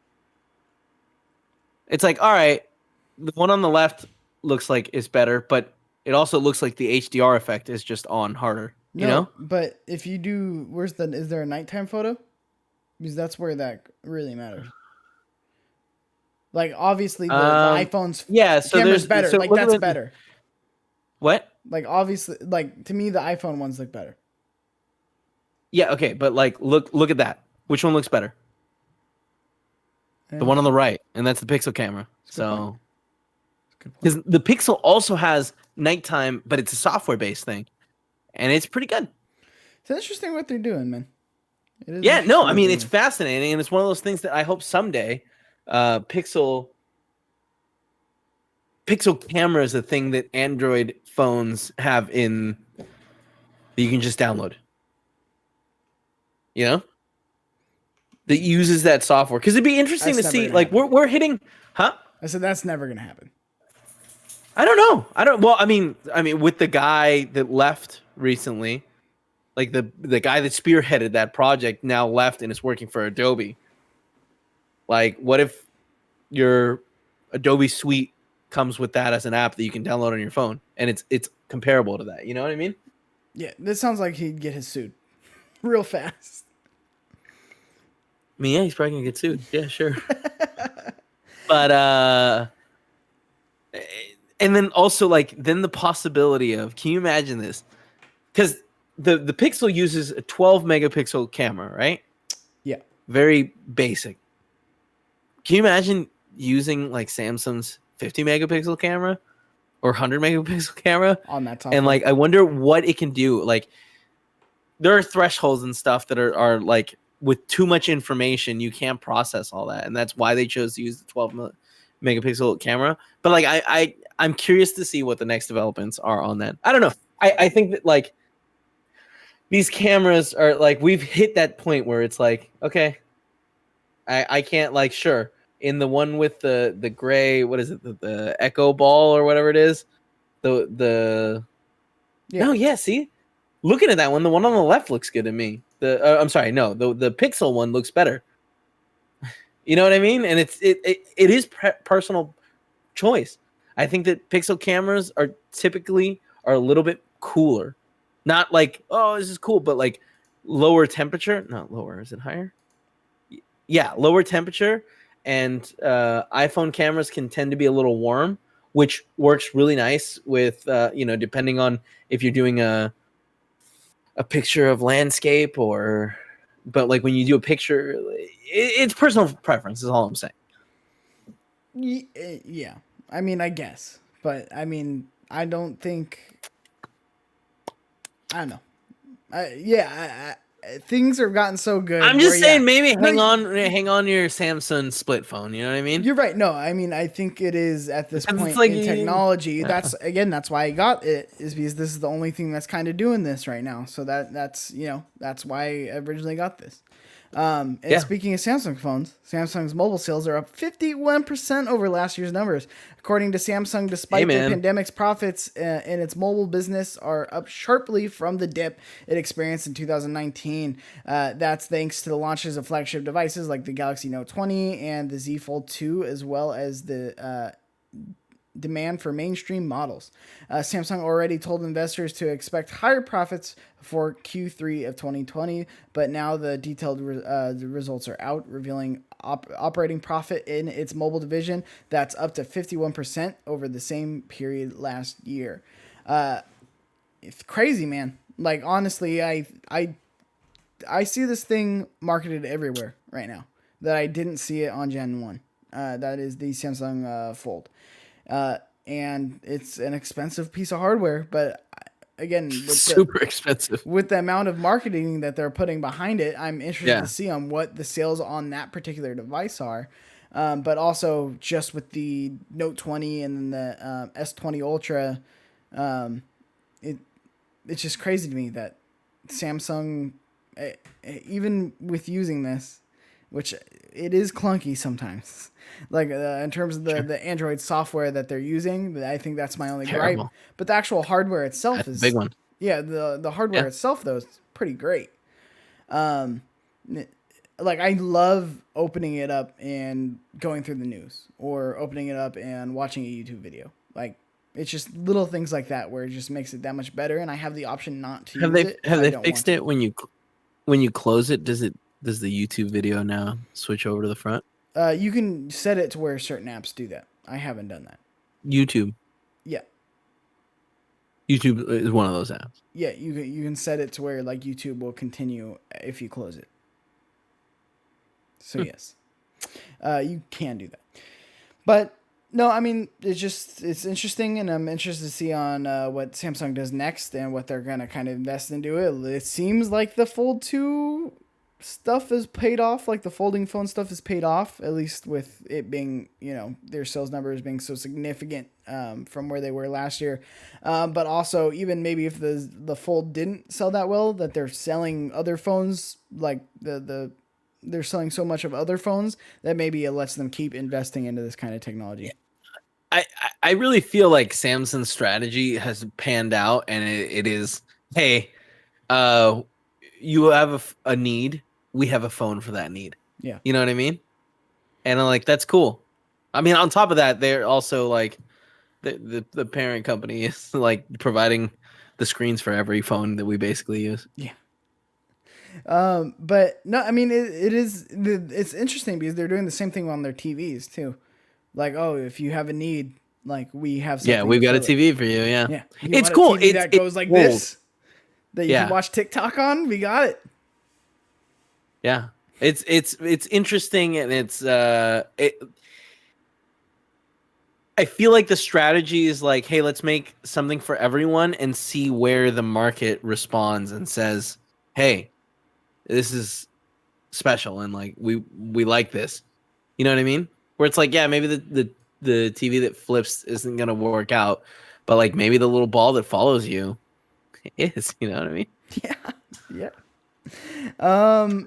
It's like, all right, the one on the left looks like it's better, but it also looks like the HDR effect is just on harder. You know? But if you do, is there a nighttime photo? Because that's where that really matters. Like obviously the iPhone's camera's better. So like that's better. What? Like obviously, like to me the iPhone ones look better. Yeah, okay, but like look at that. Which one looks better? The one on the right, and that's the Pixel camera. So, because the Pixel also has nighttime, but it's a software-based thing, and it's pretty good. It's interesting what they're doing, man. Yeah, no, I mean it's fascinating, and it's one of those things that I hope someday, Pixel camera is a thing that Android phones have in that you can just download. You know? That uses that software, because it'd be interesting to see. Like we're hitting, huh? I said that's never gonna happen. I don't know. Well, I mean, with the guy that left recently, like the guy that spearheaded that project now left and is working for Adobe. Like, what if your Adobe Suite comes with that as an app that you can download on your phone, and it's comparable to that? You know what I mean? Yeah, this sounds like he'd get his sued real fast. I mean, yeah, he's probably gonna get sued. Yeah, sure. But and then also then the possibility of, can you imagine this? Because the Pixel uses a 12 megapixel camera, right? Yeah. Very basic. Can you imagine using like Samsung's 50 megapixel camera or 100 megapixel camera on that top? And like, I wonder what it can do. Like, there are thresholds and stuff that are like, with too much information, you can't process all that, and that's why they chose to use the 12 megapixel camera. But like, I'm curious to see what the next developments are on that. I don't know. I think that like these cameras are like, we've hit that point where it's like, okay, I can't, like, sure, in the one with the gray, what is it, the Echo Ball or whatever it is, yeah. No, yeah, see, looking at that one, the one on the left looks good to me. I'm sorry, no, the Pixel one looks better. You know what I mean? And it is personal choice. I think that Pixel cameras are typically a little bit cooler. Not like, oh, this is cool, but like lower temperature. Not lower, is it higher? Yeah, lower temperature. And iPhone cameras can tend to be a little warm, which works really nice with, depending on if you're doing a picture of landscape but like when you do a picture, it's personal preference is all I'm saying. Yeah. I mean, I guess. But, I mean, I don't think... I don't know. Things have gotten so good I'm where, just yeah. saying, maybe No, hang on to your Samsung split phone. You know what I mean? you're right. No, I mean, I think it is at this Because it's point like, in technology. yeah. That's why I got it, is because this is the only thing that's kind of doing this right now. So that's why I originally got this. And Yeah. speaking of Samsung phones, Samsung's mobile sales are up 51% over last year's numbers. According to Samsung, despite the pandemic's profits in its mobile business are up sharply from the dip it experienced in 2019. That's thanks to the launches of flagship devices like the Galaxy Note 20 and the Z Fold 2, as well as the demand for mainstream models. Samsung already told investors to expect higher profits for Q3 of 2020, but now the detailed the results are out, revealing operating profit in its mobile division that's up to 51% over the same period last year. It's crazy, man. Like, honestly, I see this thing marketed everywhere right now that I didn't see it on Gen 1. That is the Samsung Fold. And it's an expensive piece of hardware, but again, super expensive. With the amount of marketing that they're putting behind it, I'm interested to see on what the sales on that particular device are. But also just with the Note 20 and the S20 Ultra, it's just crazy to me that Samsung, even with using this, which it is clunky sometimes. Like in terms of the Android software that they're using, I think that's my only gripe. But the actual hardware itself is a big one. Yeah, the hardware itself though is pretty great. Like I love opening it up and going through the news, or opening it up and watching a YouTube video. Like it's just little things like that where it just makes it that much better, and I have the option not to use it. Have they fixed it when you close it? Does the YouTube video now switch over to the front? You can set it to where certain apps do that. I haven't done that. YouTube. Yeah. YouTube is one of those apps. Yeah, you can set it to where like YouTube will continue if you close it. So yes, you can do that. But no, I mean it's interesting, and I'm interested to see on what Samsung does next and what they're gonna kind of invest into it. It seems like the Fold 2 stuff is paid off, like the folding phone stuff is paid off, at least with it being, their sales numbers being so significant from where they were last year. But also, even maybe if the Fold didn't sell that well, that they're selling other phones, like they're selling so much of other phones that maybe it lets them keep investing into this kind of technology. I really feel like Samsung's strategy has panned out, and it is, hey, you have a need, we have a phone for that need. Yeah. You know what I mean? And I'm like, that's cool. I mean, on top of that, they're also like the parent company is like providing the screens for every phone that we basically use. Yeah. But no, I mean, it's interesting because they're doing the same thing on their TVs too. Like, oh, if you have a need, like we have something. Yeah, we've got a TV for you. Yeah. Yeah. It's cool. That goes like this. That you can watch TikTok on. We got it. Yeah. It's interesting, and it's I feel like the strategy is like, hey, let's make something for everyone and see where the market responds and says, hey, this is special, and like we like this. You know what I mean? Where it's like, yeah, maybe the TV that flips isn't gonna work out, but like maybe the little ball that follows you is. You know what I mean? Yeah. Yeah.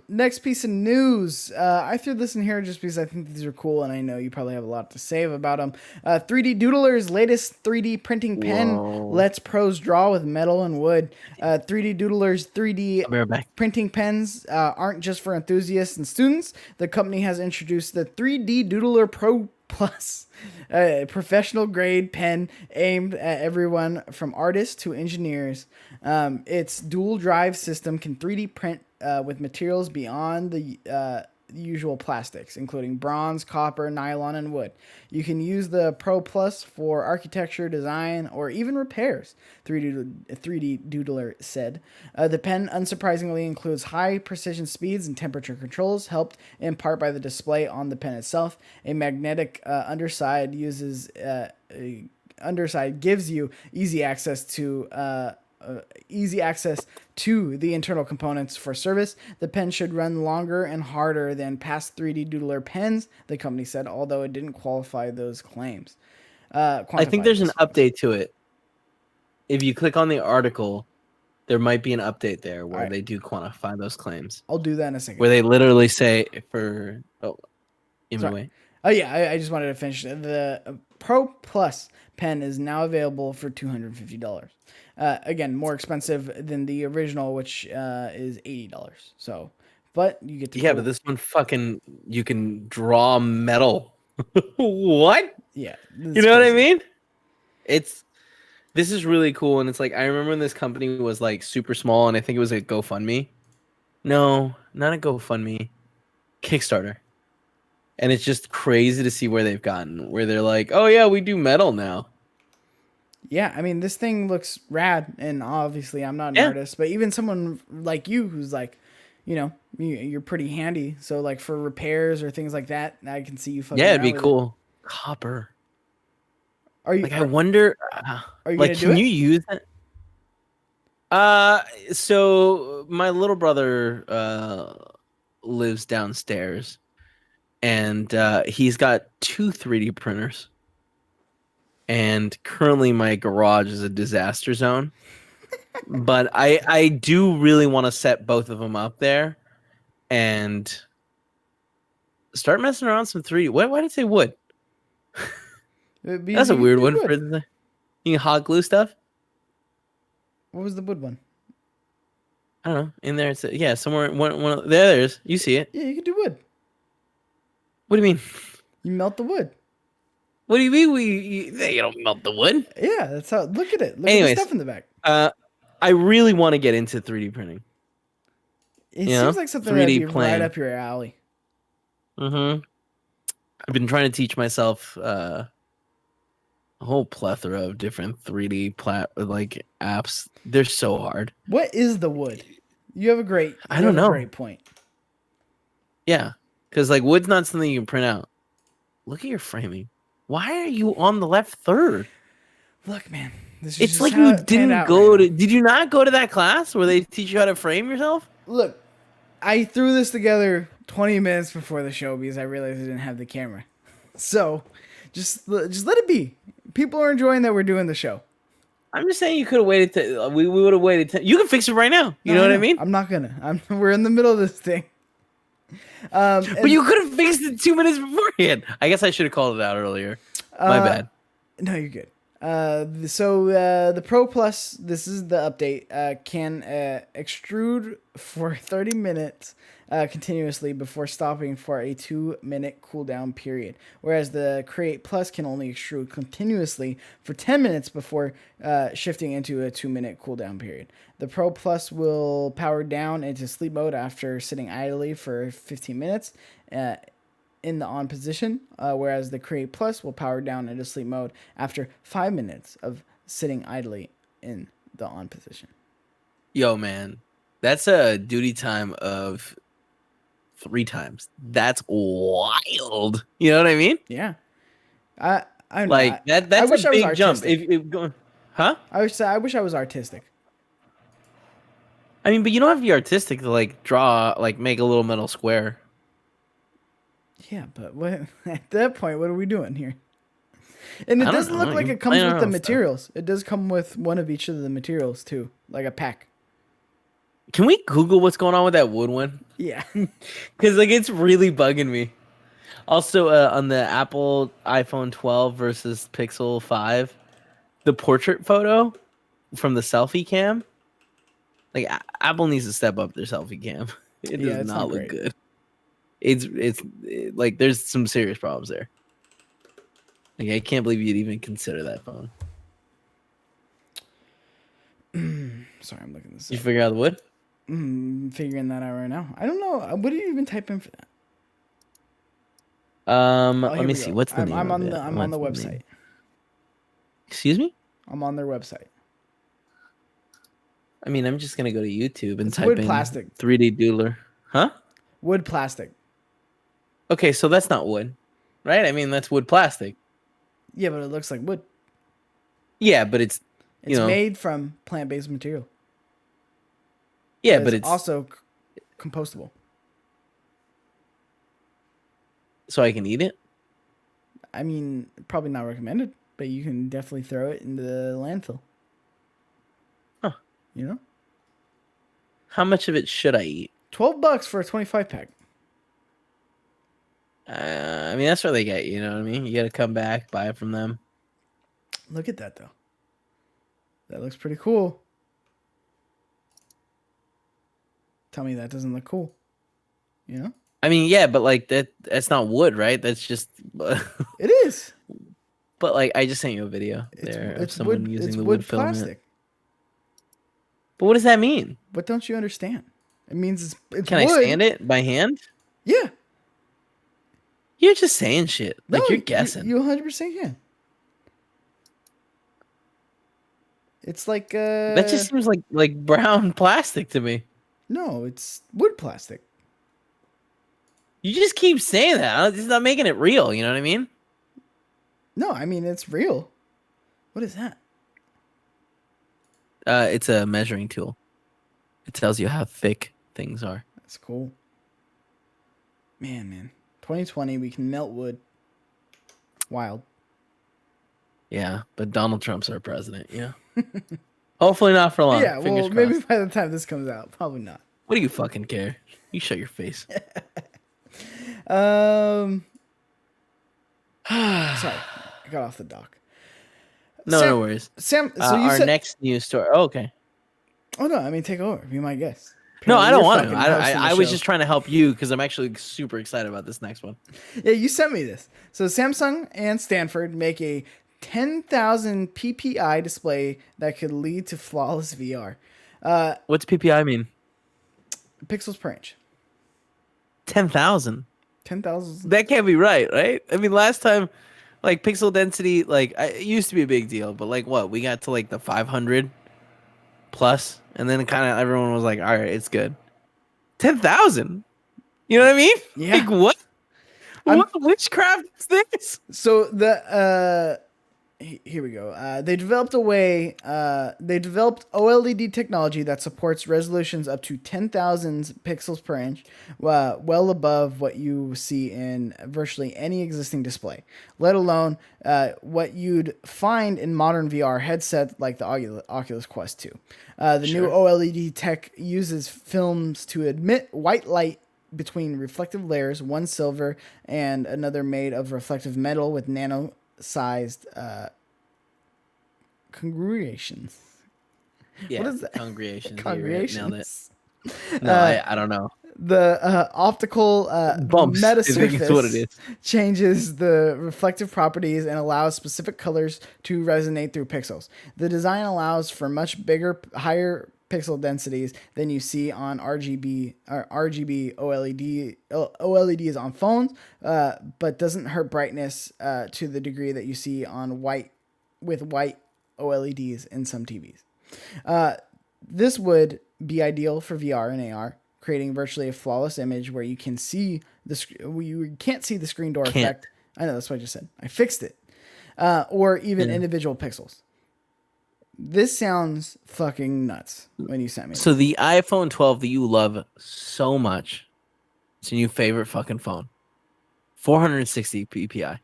Next piece of news. I threw this in here just because I think these are cool, and I know you probably have a lot to say about them. 3D Doodler's latest 3D printing pen lets pros draw with metal and wood. 3D Doodler's 3D printing pens aren't just for enthusiasts and students. The company has introduced the 3D Doodler Pro Plus, a professional grade pen aimed at everyone from artists to engineers. Its dual drive system can 3D print with materials beyond the usual plastics, including bronze, copper, nylon, and wood. You can use the Pro Plus for architecture, design, or even repairs, 3D Doodler said. The pen, unsurprisingly, includes high precision speeds and temperature controls, helped in part by the display on the pen itself. A magnetic underside gives you easy access to the internal components for service. The pen should run longer and harder than past 3D Doodler pens, the company said, although it didn't qualify those claims. I think there's an update to it. If you click on the article, there might be an update there where they do quantify those claims. I'll do that in a second. Where they literally say for... Oh, anyway. Oh, yeah, I just wanted to finish. The Pro Plus pen is now available for $250. Again, more expensive than the original, which is $80. So, but you get to... Yeah, but this one fucking... You can draw metal. What? Yeah. You know what I mean? This is really cool, and it's like, I remember when this company was like super small, and I think it was a GoFundMe. No, not a GoFundMe. Kickstarter. And it's just crazy to see where they've gotten, where they're like, oh yeah, we do metal now. Yeah, I mean, this thing looks rad, and obviously I'm not an artist, but even someone like you who's like, you know, you're pretty handy. So like for repairs or things like that, I can see you fucking... Yeah, it'd be cool. Copper. Are you... Like, I wonder... Are you like, gonna do can it? you use it? So my little brother lives downstairs, and he's got 2 3D printers. And currently my garage is a disaster zone. But I do really want to set both of them up there and start messing around some 3D. Why did it say wood? That's a weird one. You can hot glue stuff? What was the wood one? I don't know. In there, it's somewhere. There it is. You see it? Yeah, you can do wood. What do you mean? You melt the wood. What do you mean? You don't melt the wood? Yeah, that's how. Look at it. Look Anyways, at the stuff in the back. I really want to get into 3D printing. It seems like something that'd be right up your alley. Mm-hmm. I've been trying to teach myself a whole plethora of different 3D apps. They're so hard. What is the wood? You have a great... I don't know. Great point. Yeah, because like wood's not something you can print out. Look at your framing. Why are you on the left third? Look, man. It's like you didn't go to... Did you not go to that class where they teach you how to frame yourself? Look, I threw this together 20 minutes before the show because I realized I didn't have the camera. So, just let it be. People are enjoying that we're doing the show. I'm just saying you could have waited. We would have waited. You can fix it right now. You know what I mean? I'm not gonna. We're in the middle of this thing. But you could have fixed it 2 minutes beforehand. I guess I should have called it out earlier. My bad. No, you're good. So the Pro Plus, this is the update, can extrude for 30 minutes continuously before stopping for a 2-minute cooldown period, whereas the Create Plus can only extrude continuously for 10 minutes before shifting into a 2-minute cooldown period. The Pro Plus will power down into sleep mode after sitting idly for 15 minutes in the on position, whereas the Create Plus will power down into sleep mode after 5 minutes of sitting idly in the on position. Yo, man, that's a duty time of 3 times. That's wild. You know what I mean? Yeah. I like that. That's a big jump. Huh? I wish I was artistic. I mean, but you don't have to be artistic to like draw, like make a little metal square. Yeah, but what at that point, what are we doing here? And it doesn't look like it comes with the materials. It does come with one of each of the materials too, like a pack. Can we Google what's going on with that wood one? Yeah, because like it's really bugging me. Also, on the Apple iPhone 12 versus Pixel 5, the portrait photo from the selfie cam, like Apple needs to step up their selfie cam. It does not look good. It's like there's some serious problems there. Like I can't believe you'd even consider that phone. Sorry, I'm looking this up. You figure out the wood? Figuring that out right now. I don't know. What do you even type in for that? Let me see. What's the name of it? I'm on the website. Excuse me? I'm on their website. I mean, I'm just gonna go to YouTube and type wood in plastic. 3D doodler. Huh? Wood plastic. Okay, so that's not wood, right? I mean, that's wood plastic. Yeah, but it looks like wood. Yeah, but it's made from plant-based material. Yeah, but it's also compostable. So I can eat it? I mean, probably not recommended, but you can definitely throw it into the landfill. Huh. You know? How much of it should I eat? $12 for a 25 pack. I mean, that's where they get you know what I mean? You got to come back, buy it from them. Look at that, though. That looks pretty cool. Tell me that doesn't look cool. You know? I mean, yeah, but like that's not wood, right? That's just It is. But like I just sent you a video of someone wood, using it's the wood wood filament. plastic. But what does that mean? What don't you understand? It means it's Can wood. I sand it by hand? Yeah. You're just saying shit. No, like you're guessing. You 100% can. It's like that just seems like brown plastic to me. No, it's wood plastic. You just keep saying that. It's not making it real. You know what I mean? No, I mean it's real. What is that? It's a measuring tool. It tells you how thick things are. That's cool. Man. 2020, we can melt wood. Wild. Yeah, but Donald Trump's our president, yeah. Hopefully not for long. Yeah, Fingers well, maybe crossed. by the time this comes out, probably not. What do you fucking care? You shut your face. Sorry, I got off the dock. No worries. Sam, so our next news story. Oh, okay. Oh no, I mean take over. Be my guest. No, I don't want to. I was just trying to help you because I'm actually super excited about this next one. Yeah, you sent me this. So Samsung and Stanford make a 10,000 ppi display that could lead to flawless VR. What's PPI mean? Pixels per inch. 10,000. 10,000. That can't be right? I mean, last time, like pixel density, like it used to be a big deal, but like what? We got to like the 500 plus, and then kind of everyone was like, "All right, it's good." 10,000. You know what I mean? Yeah. Like what? What witchcraft is this? So here we go. They developed OLED technology that supports resolutions up to 10,000 pixels per inch, well above what you see in virtually any existing display, let alone what you'd find in modern VR headsets like the Oculus Quest 2. New OLED tech uses films to emit white light between reflective layers, one silver and another made of reflective metal with nano-sized congregations. Yeah, what is that? Congregations. Congregations. No, I don't know. The optical bumps metasurface is what it is. changes the reflective properties and allows specific colors to resonate through pixels. The design allows for much bigger, higher pixel densities than you see on RGB OLEDs on phones, but doesn't hurt brightness to the degree that you see on white OLEDs in some TVs. This would be ideal for VR and AR, creating virtually a flawless image where you can see you can't see the screen door effect. I know, that's what I just said. I fixed it. Or even individual pixels. This sounds fucking nuts when you sent me. So the iPhone 12 that you love so much, it's your new favorite fucking phone. 460 ppi.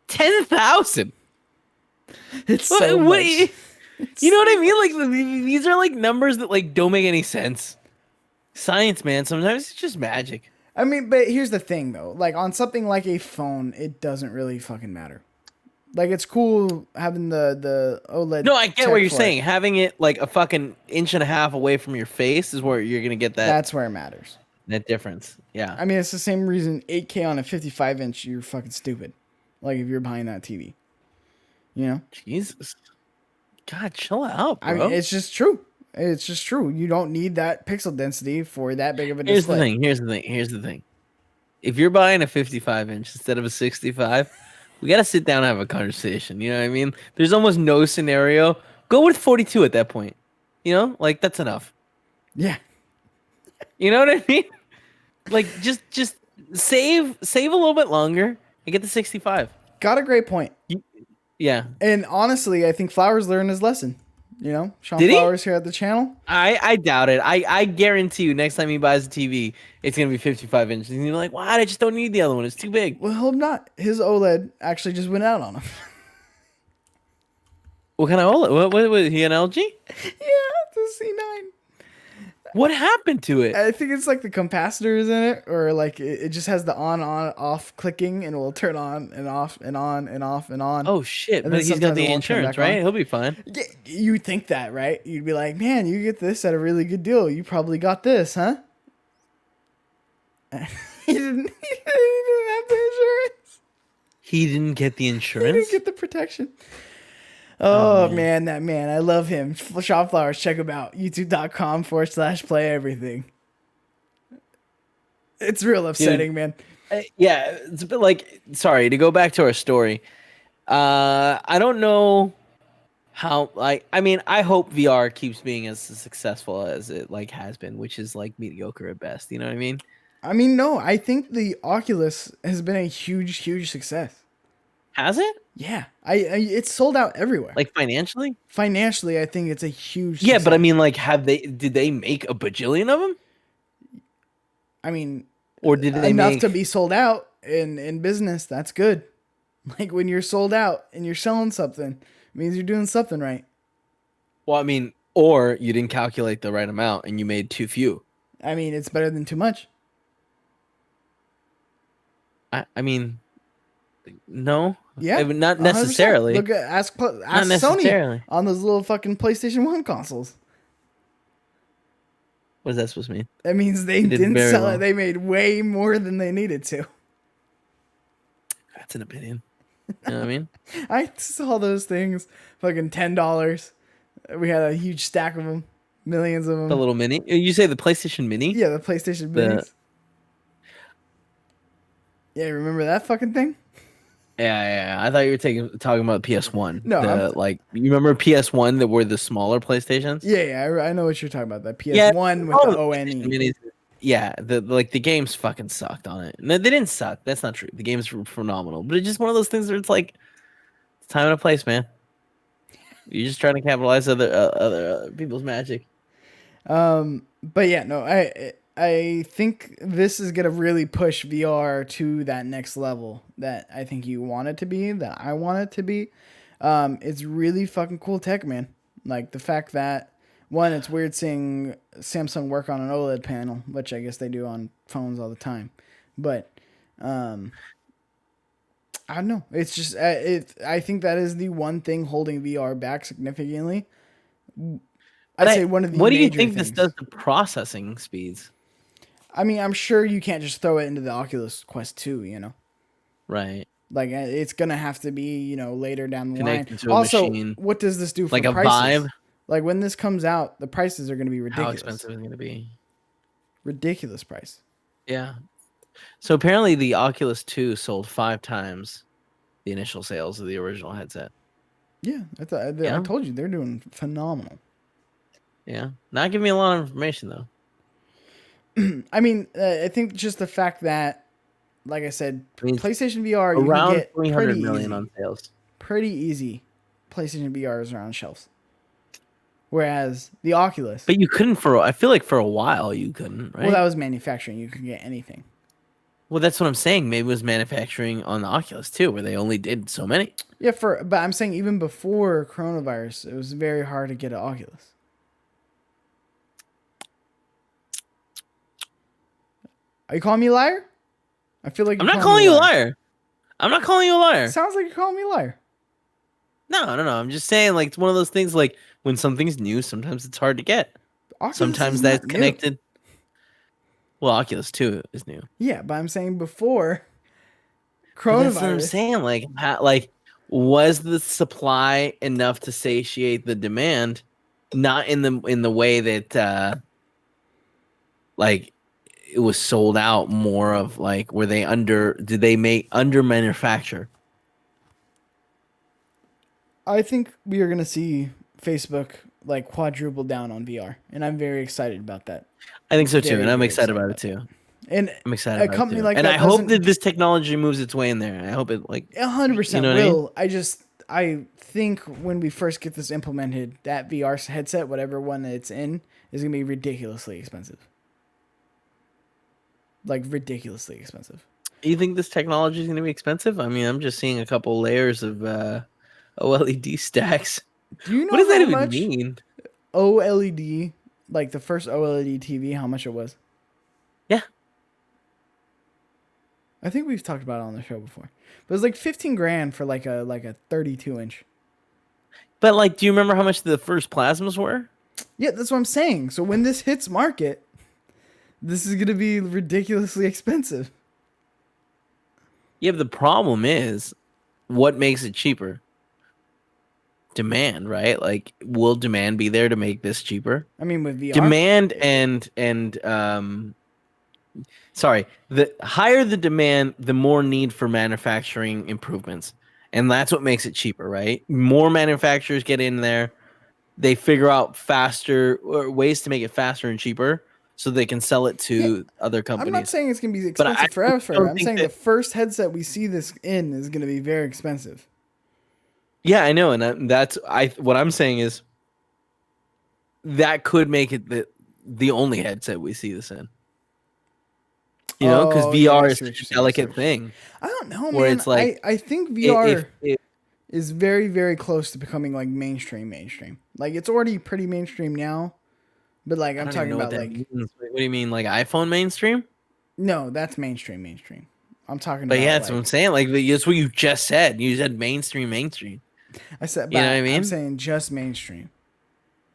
10,000. It's so much. You know what I mean? Like these are like numbers that like don't make any sense. Science, man. Sometimes it's just magic. I mean, but here's the thing though. Like on something like a phone, it doesn't really fucking matter. Like it's cool having the OLED. No, I get what you're saying. Having it like a fucking inch and a half away from your face is where you're gonna get that. That's where it matters. That difference. Yeah. I mean, it's the same reason 8K on a 55 inch. You're fucking stupid. Like if you're behind that TV. You know? Jesus. God, chill out, bro. I mean, it's just true. It's just true. You don't need that pixel density for that big of a display. Here's the thing. if you're buying a 55-inch instead of a 65, we gotta sit down and have a conversation. You know what I mean? There's almost no scenario. Go with 42 at that point. You know, like that's enough. Yeah. You know what I mean? Like just save a little bit longer and get the 65. Got a great point. Yeah. And honestly, I think Flowers learned his lesson. You know, Sean Did he? Flowers here at the channel. I doubt it. I guarantee you next time he buys a TV, it's gonna be 55 inches. And you're like, why? I just don't need the other one. It's too big. Well, hope not. His OLED actually just went out on him. What kind of OLED? What he an LG? Yeah, it's a C9. What happened to it? I think it's like the capacitors in it, or like it just has the on off clicking, and it will turn on and off and on and off and on. Oh shit! And But then he's got sometimes it the won't turn insurance, back on. right? He'll be fine. Yeah, you think that, right? You'd be like, man, you get this at a really good deal. You probably got this, huh? He didn't have the insurance. He didn't get the He insurance. didn't get the protection. Oh, man, that man. I love him. Shop Flowers, check him out. YouTube.com/play everything. It's real upsetting, man. Yeah, it's a bit like. Sorry to go back to our story. I don't know how. I mean, I hope VR keeps being as successful as it like has been, which is like mediocre at best. You know what I mean? I mean, no, I think the Oculus has been a huge success. Has it? Yeah, it's sold out everywhere. Like financially? Financially, I think it's a huge Yeah, success. but I mean, like, did they make a bajillion of them? I mean, or did they enough make to be sold out in business? That's good. Like when you're sold out and you're selling something, it means you're doing something right. Well, I mean, or you didn't calculate the right amount and you made too few. I mean, it's better than too much. I mean, no. Yeah, not necessarily. 100%. Look at ask Sony on those little fucking PlayStation 1 consoles. What is that supposed to mean? That means they didn't sell it. They made way more than they needed to. That's an opinion. You know what I mean? I saw those things, fucking $10. We had a huge stack of them, millions of them. The little mini. You say the PlayStation Mini? Yeah, the PlayStation Minis. Yeah, remember that fucking thing? Yeah. I thought you were talking about PS1. No, you remember PS1 that were the smaller PlayStations? Yeah, I know what you're talking about. That PS1 with the ONE. Minis, yeah, the games fucking sucked on it. No, they didn't suck. That's not true. The games were phenomenal, but it's just one of those things where it's like, it's time and a place, man. You're just trying to capitalize other people's magic. But yeah, no, I think this is gonna really push VR to that next level that I think you want it to be, that I want it to be. It's really fucking cool tech, man. Like the fact that one, it's weird seeing Samsung work on an OLED panel, which I guess they do on phones all the time. But I don't know. It's just I think that is the one thing holding VR back significantly. I'd say one of the. What do you think things. this does to processing speeds? I mean, I'm sure you can't just throw it into the Oculus Quest 2, you know? Right. Like, it's going to have to be, you know, later down the line. To a also, machine. What does this do for like a prices? Vive? Like, when this comes out, the prices are going to be ridiculous. How expensive is it going to be? Ridiculous price. Yeah. So apparently the Oculus 2 sold 5 times the initial sales of the original headset. Yeah, I told you, they're doing phenomenal. Yeah. Not giving me a lot of information, though. I mean, I think just the fact that, like I said, PlayStation VR, you around can get 300 pretty million easy. On sales. Pretty easy. PlayStation VRs are on shelves. Whereas the Oculus. But you couldn't I feel like for a while you couldn't, right? Well, that was manufacturing. You could get anything. Well, that's what I'm saying. Maybe it was manufacturing on the Oculus too, where they only did so many. Yeah, but I'm saying even before coronavirus, it was very hard to get an Oculus. Are you calling me a liar? I feel like I'm not calling you a liar. I'm not calling you a liar. It sounds like you're calling me a liar. No. I'm just saying, like, it's one of those things. Like when something's new, sometimes it's hard to get. Sometimes that's connected. Well, Oculus 2 is new. Yeah, but I'm saying before coronavirus. That's what I'm saying. Like, was the supply enough to satiate the demand? Not in the way that, like, it was sold out more of like, were they did they make under manufacture? I think we are gonna see Facebook like quadruple down on VR, and I'm very excited about that. I think so too, Very, and I'm very excited about it too. And I'm excited a about it company too. like And I that hope that doesn't this technology moves its way in there. I hope it like 100% what I mean? will. I think when we first get this implemented, that VR headset, whatever one it's in, is gonna be ridiculously expensive. Like ridiculously expensive. You think this technology is going to be expensive? I mean, I'm just seeing a couple layers of OLED stacks. Do you What know does that how even much mean? OLED, like the first OLED TV, how much it was? Yeah. I think we've talked about it on the show before. But it was like 15 grand for like a 32 inch. But like, do you remember how much the first plasmas were? Yeah, that's what I'm saying. So when this hits market, this is gonna be ridiculously expensive. Yeah, but the problem is, what makes it cheaper? Demand, right? Like, will demand be there to make this cheaper? I mean, with VR, Demand sorry, the higher the demand, the more need for manufacturing improvements. And that's what makes it cheaper, right? More manufacturers get in there, they figure out faster ways to make it faster and cheaper so they can sell it yeah, to other I'm not companies. saying it's gonna be But expensive forever. don't I'm think saying the that, first headset we see this in is gonna be very expensive. yeah, I know. And that's what I'm saying is that could make it the only headset we see this in. Because Oh yeah, I VR is see what such you're a saying. I see what delicate you're saying. thing I don't know, where man. it's like I think if VR is very, very close to becoming like mainstream. Like it's already pretty mainstream now, but like I I'm don't even talking know what about that like means. What do you mean, like iPhone mainstream? no, that's mainstream. I'm talking But yeah, about that's what I'm like saying. Like that's what you just said. You said mainstream. I said, You know what I but I'm mean? saying just mainstream.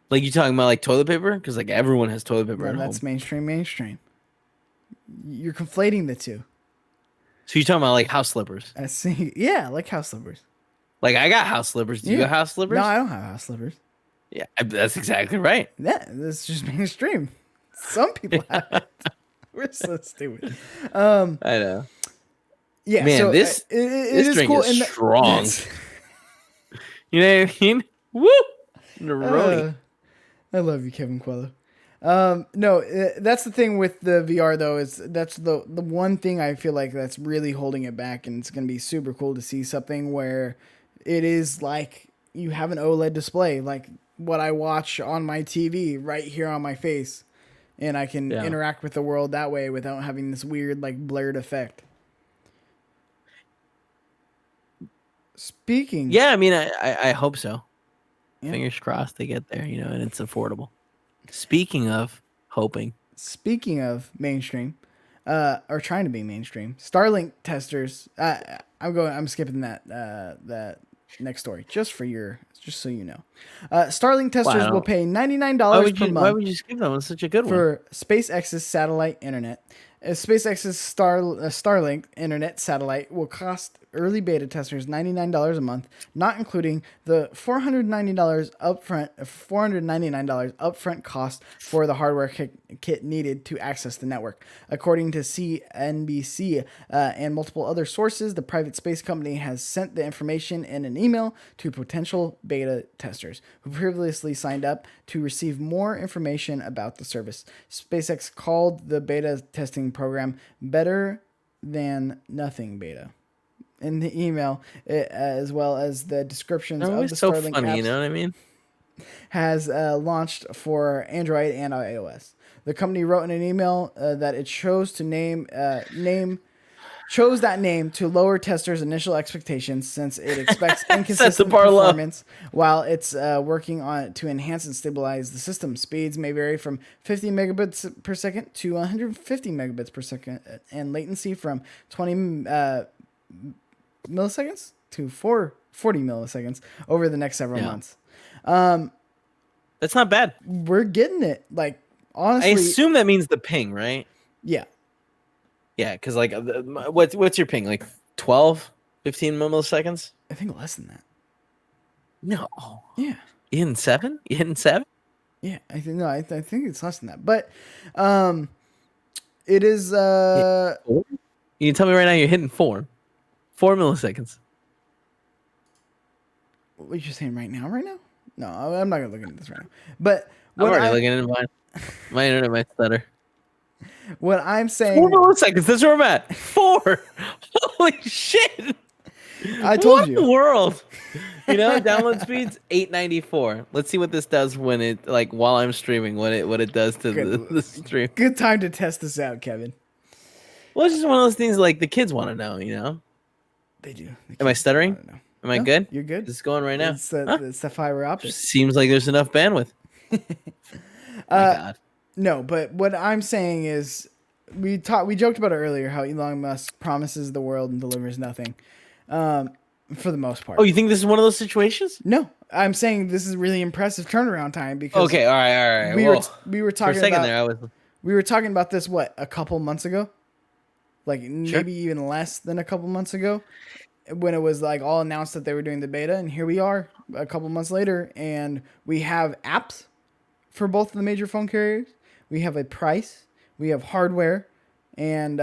Like you talking about like toilet paper? Because like everyone has toilet paper No, at that's home. mainstream. You're conflating the two. So you talking about like house slippers? I see. Yeah, like house slippers. Like I got house slippers. Do you Yeah. got house No, slippers? I don't have house slippers. Yeah, that's exactly right. Yeah, that's just mainstream. Some people have it. We're so stupid. Um, I know. yeah. Man, So it this is drink cool, is and strong. that's. You know what I mean? Woo! Neroni. I love you, Kevin Coello. No, that's the thing with the VR though. Is that's the one thing I feel like that's really holding it back, and it's gonna be super cool to see something where it is like you have an OLED display, like what I watch on my TV right here on my face, and I can Yeah. interact with the world that way without having this weird like blurred effect. Speaking, Yeah, I mean, I hope so. yeah. Fingers crossed they get there, and it's affordable. Speaking of hoping. Speaking of mainstream, or trying to be mainstream, Starlink testers. I'm skipping that next story just so you know. Starlink testers will pay $99 per Why month would you skip that one? It's such a good one. for SpaceX's satellite internet. SpaceX's Starlink internet satellite will cost early beta testers $99 a month, not including the $499 upfront cost for the hardware kit needed to access the network. According to CNBC and multiple other sources, the private space company has sent the information in an email to potential beta testers who previously signed up to receive more information about the service. SpaceX called the beta testing program Better Than Nothing Beta in the email, as well as the descriptions of the so Starlink funny, apps, you know what I mean? has launched for Android and iOS. The company wrote in an email that it chose to chose that name to lower testers' initial expectations since it expects inconsistent performance while it's working on it to enhance and stabilize the system. Speeds may vary from 50 megabits per second to 150 megabits per second, and latency from 20 milliseconds to 40 milliseconds over the next several months. That's not bad. We're getting it. Like, honestly, I assume that means the ping, right? Yeah. Yeah, because like, what's your ping? Like 12, 15 milliseconds? I think less than that. No. Yeah. You hitting 7? You hitting 7? Yeah, I think no, I think it's less than that. But It is. You can tell me right now you're hitting 4 milliseconds. What you're saying right now? Right now? No, I'm not gonna look into this right now. But I'm what already looking at mine. My internet might stutter. What I'm 4 saying. milliseconds. That's where I'm at. 4. Holy shit! I told what you. The world. Download speeds 894. Let's see what this does when it while I'm streaming. What it does to the stream. Good time to test this out, Kevin. Well, it's just one of those things like the kids want to know. They do. Am I stuttering? Am I good? You're good. It's going right now. It's the fiber optic. Seems like there's enough bandwidth. My God. No, but what I'm saying is, we joked about it earlier how Elon Musk promises the world and delivers nothing, for the most part. Oh, you think this is one of those situations? No, I'm saying this is really impressive turnaround time because. Okay, all right. We were talking for a second about we were talking about this a couple months ago, maybe even less than a couple months ago, when it was all announced that they were doing the beta, and here we are a couple months later, and we have apps for both of the major phone carriers. We have a price, we have hardware, and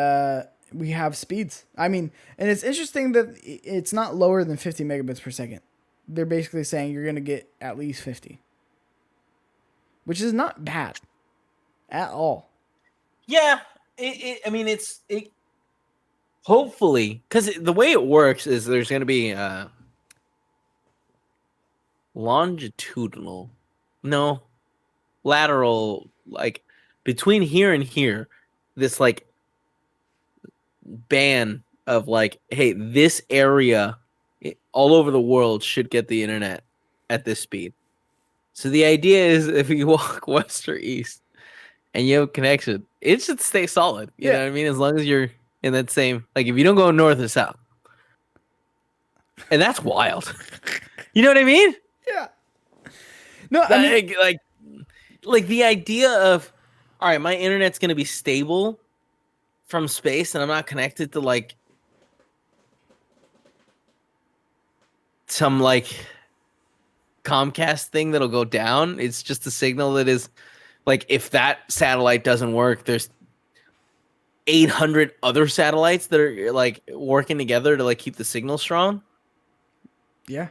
we have speeds. And it's interesting that it's not lower than 50 megabits per second. They're basically saying you're going to get at least 50, which is not bad at all. Yeah, it's hopefully, because the way it works is there's going to be lateral, between here and here, this band of hey, this area all over the world should get the internet at this speed. So the idea is if you walk west or east and you have a connection, it should stay solid. You know what I mean? As long as you're in that same, if you don't go north or south. And that's wild. You know what I mean? Yeah. No, the idea of, all right, my internet's going to be stable from space and I'm not connected to some Comcast thing that'll go down. It's just a signal that is if that satellite doesn't work, there's 800 other satellites that are working together to keep the signal strong. Yeah.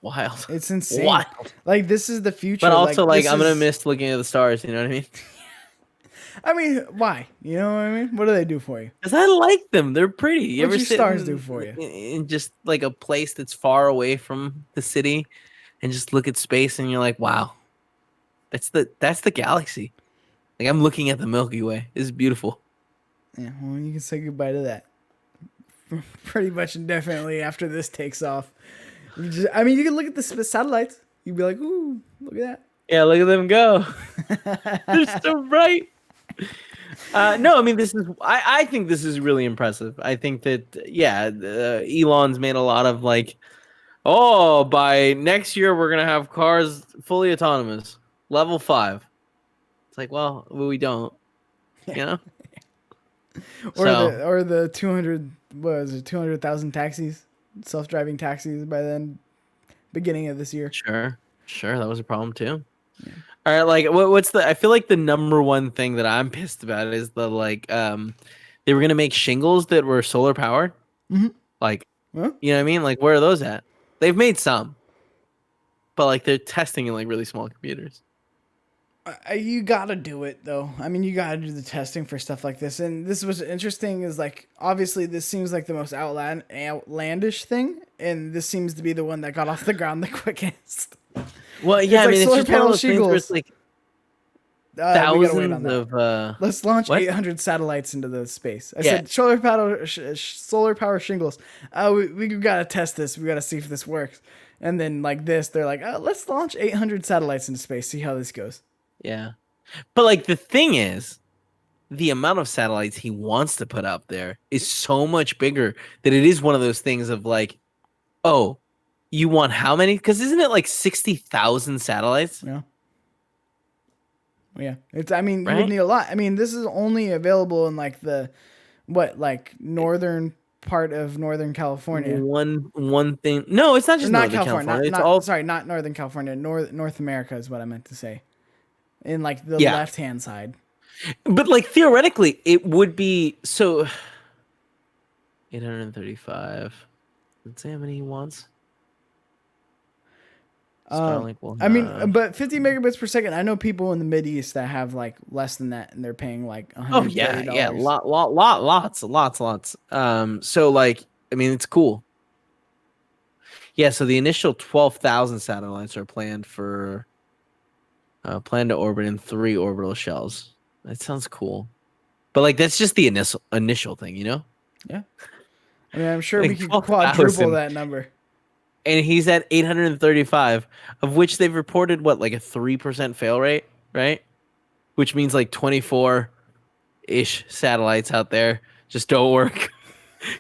Wild. It's insane. Wild. This is the future. But also I'm going to miss looking at the stars, you know what I mean? Why? You know what I mean? What do they do for you? Because I like them. They're pretty. What do stars do for you? In just a place that's far away from the city and just look at space and you're like, wow, that's the galaxy. I'm looking at the Milky Way. It's beautiful. Yeah, well, you can say goodbye to that. Pretty much indefinitely after this takes off. You can look at the satellites. You'd be like, ooh, look at that. Yeah, look at them go. They're so bright. No, this is. I think this is really impressive. I think that Elon's made a lot of by next year we're gonna have cars fully autonomous, level 5. It's well, we don't, you know. Or the 200,000 taxis, self-driving taxis by then, beginning of this year. Sure, that was a problem too. Yeah. All right, what's the? I feel like the number one thing that I'm pissed about is the they were gonna make shingles that were solar powered. Mm-hmm. You know what I mean? Where are those at? They've made some, but they're testing in really small computers. You gotta do it though. You gotta do the testing for stuff like this. And this was interesting is obviously this seems like the most outlandish thing, and this seems to be the one that got off the ground the quickest. Well, yeah, it's it's just one of those things where it's thousands of. Let's launch 800 satellites into the space. I said solar power shingles. We gotta test this. We gotta see if this works. And then they're let's launch 800 satellites into space. See how this goes. Yeah, but the thing is, the amount of satellites he wants to put out there is so much bigger that it is one of those things of oh, you want how many? Because isn't it 60,000 satellites? Yeah. Yeah, it's. You would need a lot. This is only available in the northern part of Northern California. One thing. No, it's not just Northern California. Sorry, not Northern California. North America is what I meant to say. In the left hand side. But like theoretically, it would be so 835. Let's see how many he wants. Starlink will have... I mean, but 50 megabits per second. I know people in the Mid East that have like less than that, and they're paying like $130. Oh yeah, lots. So like, I mean, it's cool. Yeah, so the initial 12,000 satellites are planned to orbit in 3 orbital shells. That sounds cool, but like that's just the initial thing, you know? Yeah. I mean, I'm sure Like we could 12,000. quadruple that number. And he's at 835, of which they've reported what, like a 3% fail rate, right? Which means like 24-ish satellites out there just don't work.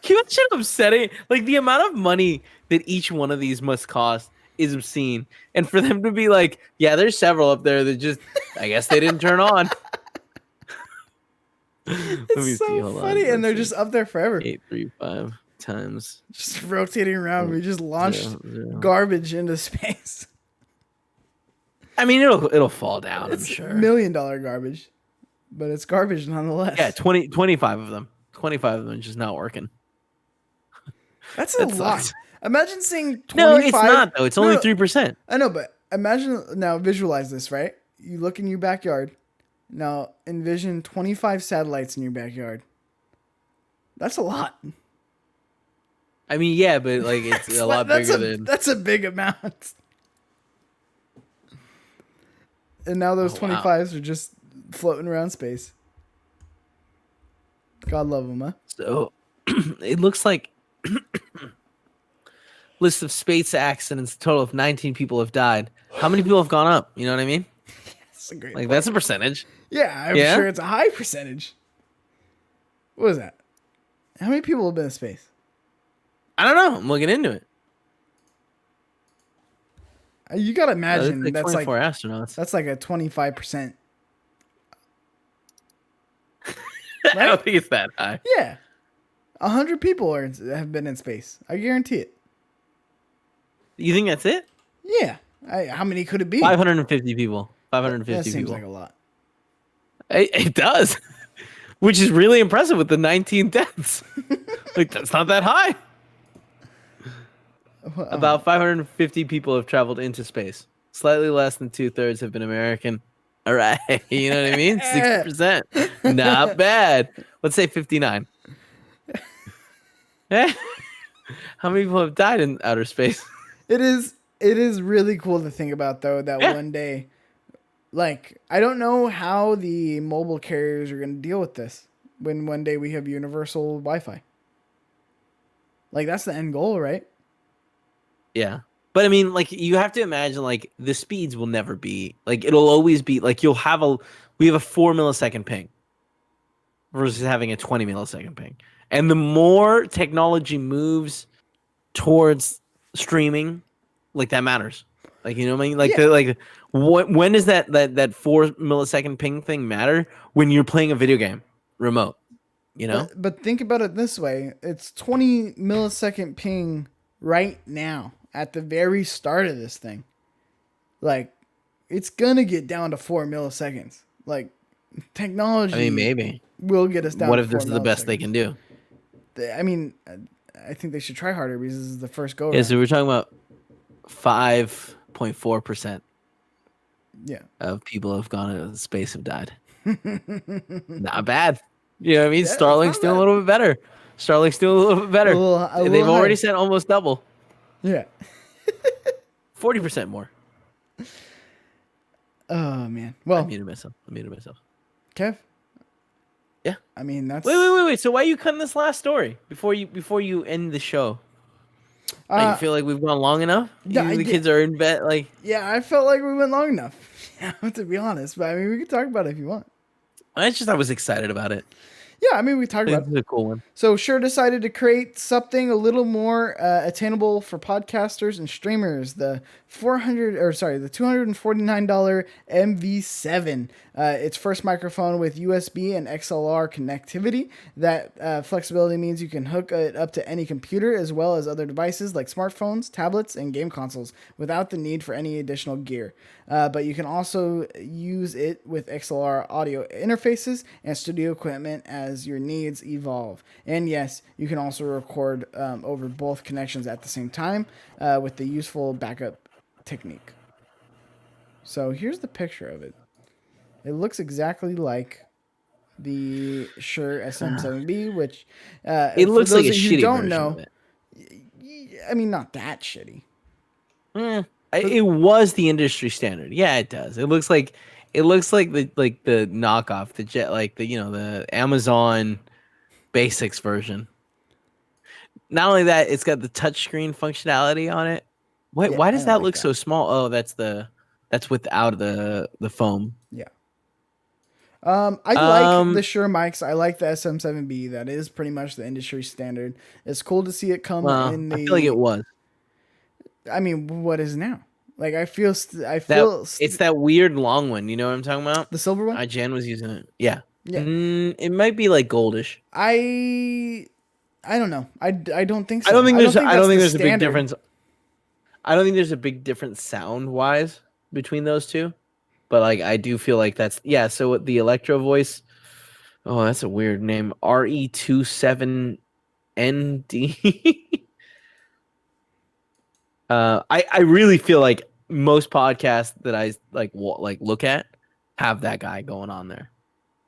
Can you imagine upsetting? Like the amount of money that each one of these must cost is obscene. And for them to be like, yeah, there's several up there that just, I guess they didn't turn on. It's so funny, and they're just up there forever. 835 times just rotating around. We just launched garbage into space. I mean, it'll fall down. It's I'm sure. $1 million garbage, but it's garbage nonetheless. Yeah, 25 of them. 25 of them just not working. That's a lot. Imagine seeing 25. No, it's not though. It's only 3%. I know, but imagine now. Visualize this, right? You look in your backyard. Now envision 25 satellites in your backyard. That's a lot. I mean, yeah, but like it's a lot bigger than... That's a big amount. And now those 25s are just floating around space. God love them, huh? So it looks like list of space accidents. A total of 19 people have died. How many people have gone up? You know what I mean? That's a great like point. That's a percentage. Yeah, I'm sure it's a high percentage. What is that? How many people have been in space? I don't know. I'm looking into it. You gotta imagine like that's 24 like astronauts. That's like a 25%. Right? I don't think it's that high. Yeah, 100 people have been in space. I guarantee it. You think that's it? Yeah. How many could it be? 550 people. 550 that seems people. like a lot. It does, which is really impressive with the 19 deaths. Like that's not that high. About 550 people have traveled into space. Slightly less than 2/3 have been American. All right, you know what I mean? 60%, not bad. Let's say 59. How many people have died in outer space? It is really cool to think about, though, that one day, like, I don't know how the mobile carriers are going to deal with this when one day we have universal Wi-Fi. Like, that's the end goal, right? Yeah. But I mean, like, you have to imagine, like, the speeds will never be, like, it'll always be, like, we have a 4 millisecond ping versus having a 20 millisecond ping. And the more technology moves towards streaming, like, that matters. Like, you know what I mean? Like, when does that 4 millisecond ping thing matter? When you're playing a video game remote, you know? But think about it this way. It's 20 millisecond ping right now at the very start of this thing. Like, it's going to get down to 4 milliseconds. Like, technology, I mean, maybe will get us down what to if this is the best they can do? I mean, I think they should try harder because this is the first go. Yeah, so we're talking about 5.4%. Yeah, of people have gone into space have died. Not bad. You know what I mean? Yeah, Starlink's doing a little bit better. Starlink's doing a little bit better. They've already sent almost double. Yeah. 40% more. Oh, man. Well, I muted myself. Kev? Yeah. I mean, that's... Wait. So why are you cutting this last story before you end the show? You feel like we've gone long enough? The kids are in bed. Like, yeah, I felt like we went long enough. To be honest, but I mean, we can talk about it if you want. I was excited about it. Yeah, I mean, we talked about This is a cool one. So Shure decided to create something a little more attainable for podcasters and streamers. The the $249 MV7. Its first microphone with USB and XLR connectivity. That flexibility means you can hook it up to any computer as well as other devices like smartphones, tablets, and game consoles without the need for any additional gear. But you can also use it with XLR audio interfaces and studio equipment as your needs evolve. And yes, you can also record over both connections at the same time with the useful backup technique. So here's the picture of it. It looks exactly like the Shure SM7B, which It for looks like those a of you who shitty don't version know, of it. I mean, not that shitty. It was the industry standard. Yeah, it does. It looks like the knockoff, the jet, like the Amazon Basics version. Not only that, it's got the touchscreen functionality on it. Wait, Yeah, why I does don't that like look that. so small? Oh, that's without the foam. Yeah. I like the Shure mics. I like the SM7B. That is pretty much the industry standard. It's cool to see it come Well, in I feel like it the. was. I mean, what is now? Like I feel, It's that weird long one. You know what I'm talking about? the silver one. Jan was using it. Yeah. Yeah. It might be like goldish. I don't know. I don't think so. I don't think that's there's the a big standard. difference. I don't think there's a big difference sound wise between those two. But like I do feel like that's so the Electro Voice, oh, that's a weird name. RE27ND. I really feel like most podcasts that I look at have that guy going on there.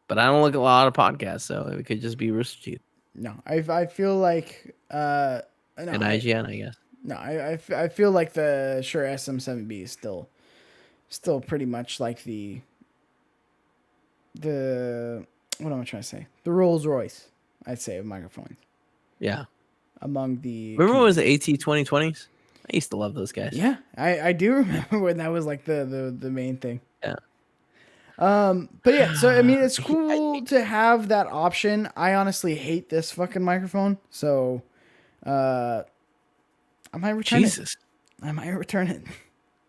But I don't look at a lot of podcasts, so it could just be Rooster Teeth. No, I feel like and IGN, I guess. No, I feel like the Shure SM7B is still pretty much like the what am I trying to say? The Rolls Royce, I'd say, of microphones. Yeah. Among the remember when it was the AT 2020s? I used to love those guys. Yeah, I do remember when that was like the main thing. Yeah. But yeah, so I mean, it's cool to have that option. I honestly hate this fucking microphone, so I might return it. I might return it.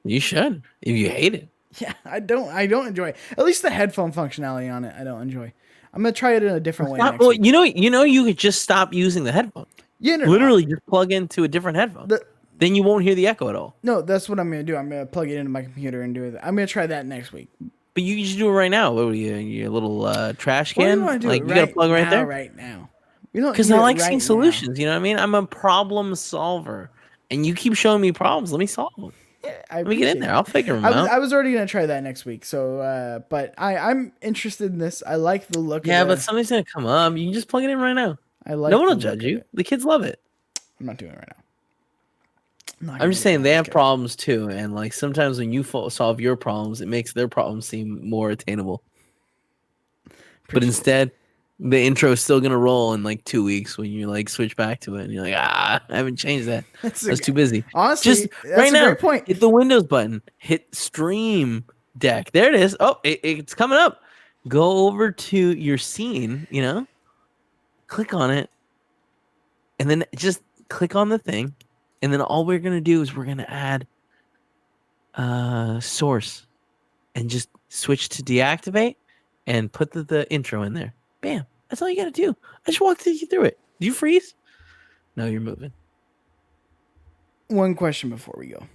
You should if you hate it. Yeah, I don't enjoy it. At least the headphone functionality on it, I don't enjoy. I'm gonna try it in a different way. Next week. You could just stop using the headphone. Yeah, literally just plug into a different headphone. Then you won't hear the echo at all. No, that's what I'm gonna do. I'm gonna plug it into my computer and do it. I'm gonna try that next week. But you should do it right now. What are you, your little trash can? What do you want to do? Like you gotta plug right there. Right now. We don't. Because I like seeing solutions. You know what I mean? I'm a problem solver, and you keep showing me problems. Let me solve them. Yeah, let me get in there. I'll figure them out. I was already gonna try that next week. So, but I'm interested in this. I like the look. Yeah, but somebody's gonna come up. You can just plug it in right now. I like. No one will judge you. The kids love it. I'm not doing it right now. I'm just saying they have problems too, and like sometimes when you solve your problems, it makes their problems seem more attainable. But instead, the intro is still gonna roll in like 2 weeks when you like switch back to it, and you're like, I haven't changed that. I was too busy. Honestly, just that's right now, great point. hit the Windows button, hit Stream Deck. There it is. Oh, it's coming up. Go over to your scene. Click on it, and then just click on the thing. And then all we're going to do is we're going to add source and just switch to deactivate and put the intro in there. Bam. That's all you got to do. I just walked you through it. Do you freeze? No, you're moving. One question before we go.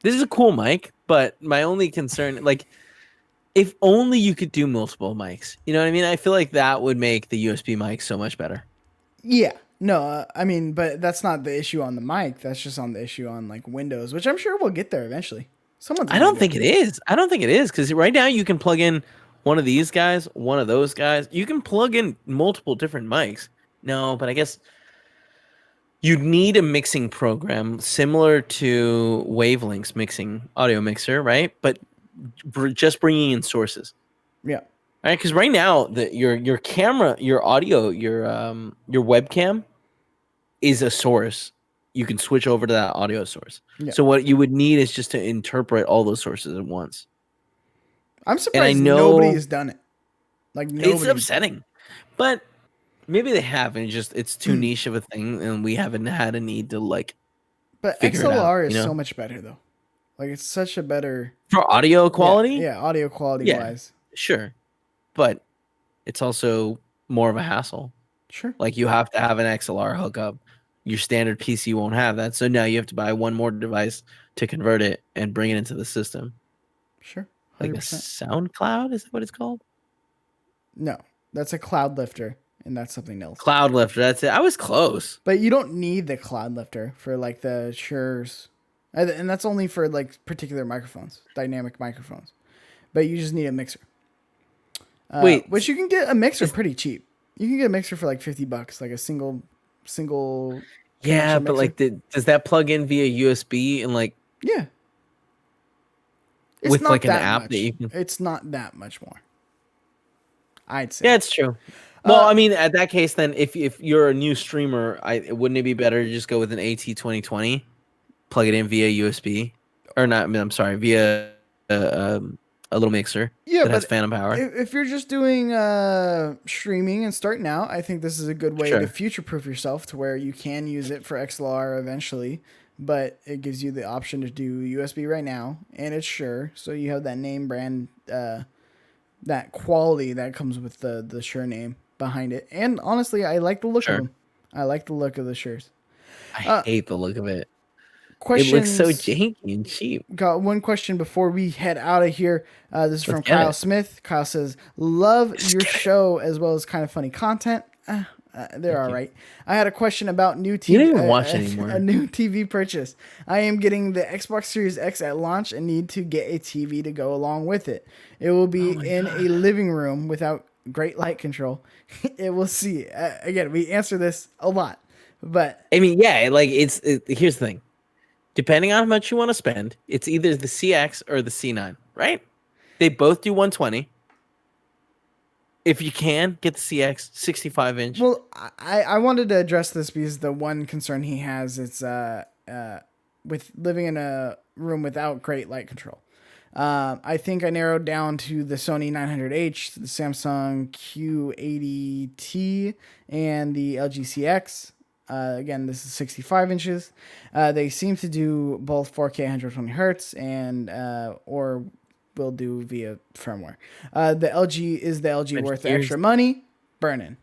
This is a cool mic, but my only concern, like, if only you could do multiple mics. You know what I mean? I feel like that would make the USB mic so much better. Yeah. No, I mean, but that's not the issue on the mic. That's just on the issue on like Windows, which I'm sure we'll get there eventually. I don't think it is. I don't think it is because right now you can plug in one of these guys, one of those guys. You can plug in multiple different mics. No, but I guess you'd need a mixing program similar to Wavelength's mixing audio mixer, right? But just bringing in sources. Yeah. Right, because right now your camera, your audio, your webcam is a source. You can switch over to that audio source. Yeah. So what you would need is just to interpret all those sources at once. I'm surprised nobody has done it. Like nobody. It's upsetting But maybe they haven't. Just it's too niche of a thing, and we haven't had a need to like But figure it out. XLR is You know, so much better though. Like it's such a better for audio quality. Yeah, audio quality Yeah, wise. sure, but it's also more of a hassle. Sure. Like you have to have an XLR hookup. Your standard PC won't have that, so now you have to buy one more device to convert it and bring it into the system. Sure. 100%. Like a SoundCloud, is that what it's called? No, that's a cloud lifter, and that's something else. Cloud lifter. That's it. I was close. But you don't need the cloud lifter for like the Shure's, and that's only for like particular microphones, dynamic microphones. But you just need a mixer. Wait, which you can get a mixer pretty cheap. You can get a mixer for like $50, like a single. Yeah, but mixer. like, does that plug in via USB and like? Yeah. It's with not like an that app much. that you can. It's not that much more. I'd say. Yeah, it's true. Well, I mean, at that case, then if you're a new streamer, wouldn't it be better to just go with an AT2020, plug it in via USB, or not? I mean, I'm sorry, via a little mixer that has phantom power. If you're just doing streaming and starting out, I think this is a good way to future-proof yourself to where you can use it for XLR eventually, but it gives you the option to do USB right now, and it's Shure, so you have that name brand, that quality that comes with the Shure name behind it. And honestly, I like the look of them. I like the look of the Shures. I hate the look of it. Questions. It looks so janky and cheap. Got one question before we head out of here. This is from Kyle Smith. Kyle says, "Love your show as well as kind of funny content." They're all right. I had a question about new TV. You don't even watch anymore. A new TV purchase. I am getting the Xbox Series X at launch and need to get a TV to go along with it. It will be in a living room without great light control. It will see. Again, we answer this a lot, but I mean, yeah, like here's the thing. Depending on how much you want to spend, it's either the CX or the C9, right? They both do 120. If you can, get the CX 65-inch. Well, I wanted to address this because the one concern he has is with living in a room without great light control. I think I narrowed down to the Sony 900H, the Samsung Q80T, and the LG CX. Again, this is 65 inches. They seem to do both 4K 120 hertz and or will do via firmware. The LG worth the extra money? Burning.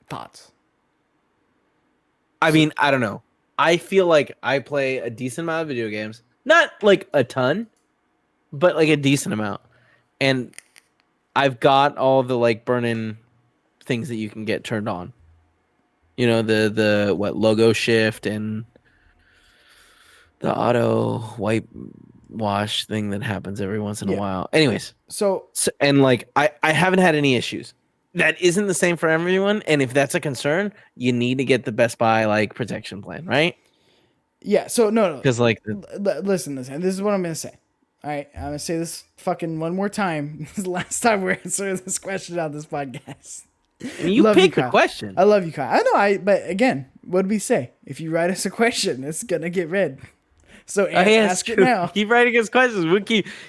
Thoughts? I mean, I don't know. I feel like I play a decent amount of video games, not like a ton, but like a decent amount, and I've got all the like burn-in things that you can get turned on. You know, the logo shift and the auto wipe wash thing that happens every once in a while. Anyways, so and like I haven't had any issues. That isn't the same for everyone, and if that's a concern, you need to get the Best Buy like protection plan, right? Yeah. So no, because like listen, this is what I'm gonna say. All right, I'm gonna say this fucking one more time. This is the last time we're answering this question on this podcast. And you pick the question. I love you, Kyle. I know. But again, what did we say? If you write us a question, it's gonna get read. So ask it now. Keep writing us questions.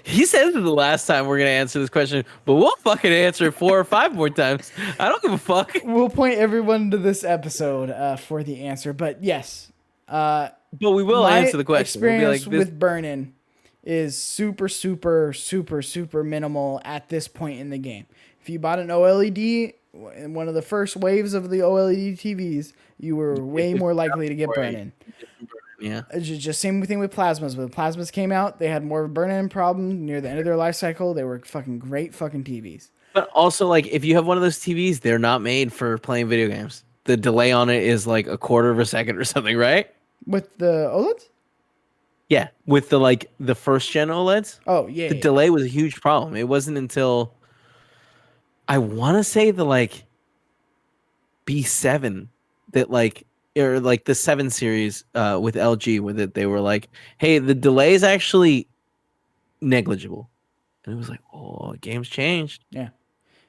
He said it the last time we're gonna answer this question, but we'll fucking answer it 4 or 5 more times. I don't give a fuck. We'll point everyone to this episode for the answer. But yes, but we will answer the question. Experience with burn-in is super, super, super, super minimal at this point in the game. If you bought an OLED in one of the first waves of the OLED TVs, you were way more likely to get burn-in. Yeah. It's just same thing with plasmas. When the plasmas came out, they had more of a burn-in problem near the end of their life cycle. They were fucking great fucking TVs. But also, like, if you have one of those TVs, they're not made for playing video games. The delay on it is like a quarter of a second or something, right? With the OLEDs? Yeah, with the first gen OLEDs. Oh yeah. The delay was a huge problem. It wasn't until I want to say the B7 that or the 7 series with LG with it, they were like, hey, the delay is actually negligible. And it was like, oh, game's changed. Yeah.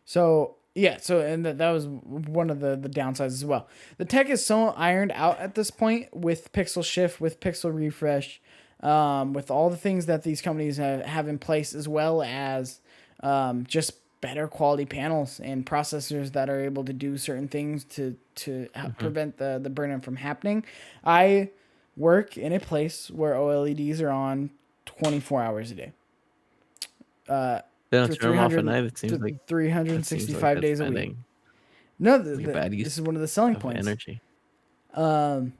So and that was one of the downsides as well. The tech is so ironed out at this point with pixel shift, with pixel refresh, with all the things that these companies have in place, as well as just better quality panels and processors that are able to do certain things to prevent the burn-in from happening. I work in a place where OLEDs are on 24 hours a day. They don't turn them off at night. It seems like 365 days a week. spending No, bad use this is one of the selling of points. energy. I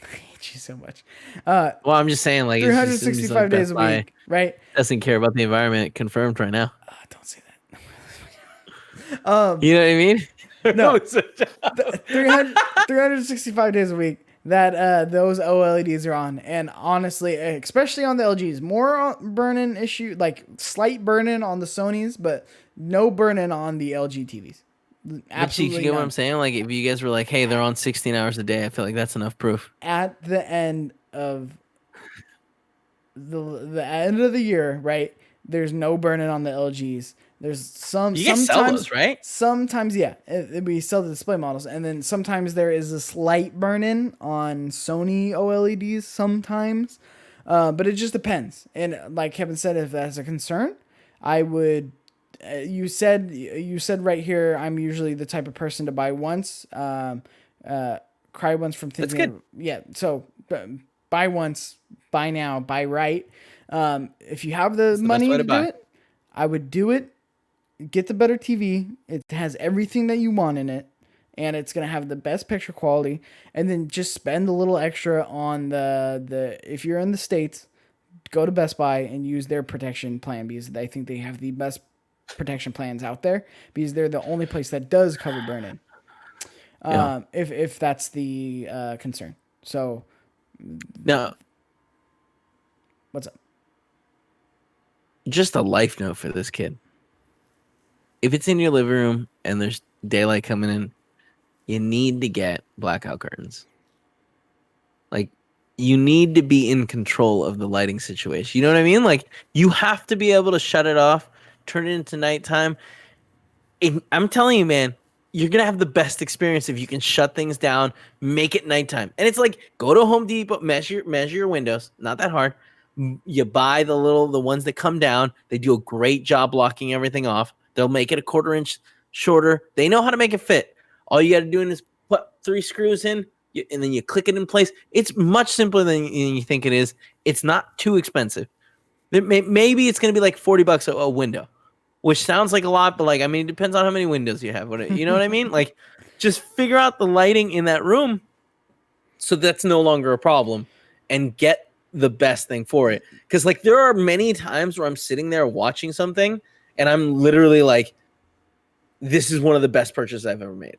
hate you so much. Well, I'm just saying, like, 365 days a week, right? Doesn't care about the environment. Confirmed right now. Don't say that. You know what I mean? No, 365 days a week that those OLEDs are on, and honestly, especially on the LGs, more burn-in issue, like slight burn-in on the Sonys, but no burn-in on the LG TVs. Absolutely, you get what I'm saying? Like, if you guys were like, "Hey, they're on 16 hours a day," I feel like that's enough proof. At the end of the end of the year, right? There's no burn-in on the LGs. There's sometimes sell those, right? Sometimes, yeah, we sell the display models, and then sometimes there is a slight burn-in on Sony OLEDs. Sometimes, but it just depends. And like Kevin said, if that's a concern, I would. You said right here, I'm usually the type of person to buy once, cry once from thinking. That's good. Yeah, so buy once, buy now, buy right. If you have the money to do it, I would do it. Get the better TV. It has everything that you want in it, and it's gonna have the best picture quality. And then just spend a little extra on the if you're in the States, go to Best Buy and use their protection plan, because I think they have the best protection plans out there, because they're the only place that does cover burn-in. If that's the concern. So now, what's up? Just a life note for this kid. If it's in your living room and there's daylight coming in, you need to get blackout curtains. Like, you need to be in control of the lighting situation. You know what I mean? Like, you have to be able to shut it off, turn it into nighttime. I'm telling you, man, you're going to have the best experience if you can shut things down, make it nighttime. And it's like, go to Home Depot, measure your windows. Not that hard. You buy the ones that come down. They do a great job blocking everything off. They'll make it a 1/4 inch shorter. They know how to make it fit. All you got to do is put 3 screws in, and then you click it in place. It's much simpler than you think it is. It's not too expensive. Maybe it's going to be like $40 a window, which sounds like a lot, but like, I mean, it depends on how many windows you have. You know what I mean? Like, just figure out the lighting in that room so that's no longer a problem, and get the best thing for it. Because like, there are many times where I'm sitting there watching something and I'm literally like, this is one of the best purchases I've ever made.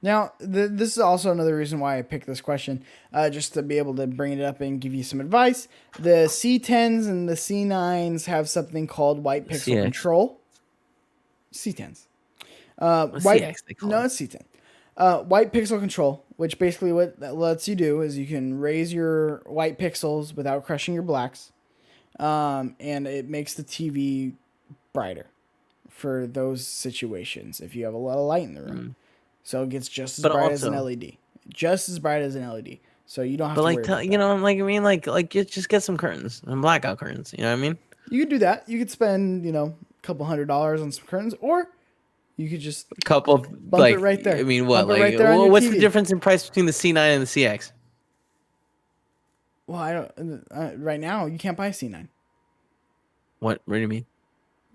Now, this is also another reason why I picked this question, just to be able to bring it up and give you some advice. The C10s and the C9s have something called white pixel CX. control. C10s. CX, they call it. It's C10. White pixel control, which basically what that lets you do is you can raise your white pixels without crushing your blacks, and it makes the TV brighter for those situations if you have a lot of light in the room. So it gets just as bright as an LED. Just as bright as an LED. So you don't have to worry about that. You know, like just get some curtains and blackout curtains. You know what I mean? You could do that. You could spend, a couple $100 on some curtains, or you could just bump it right there. I mean, what? Bump it Like, right there on your what's TV. the difference in price between the C9 and the CX? Well, I don't. Right now, you can't buy a C9. What do you mean?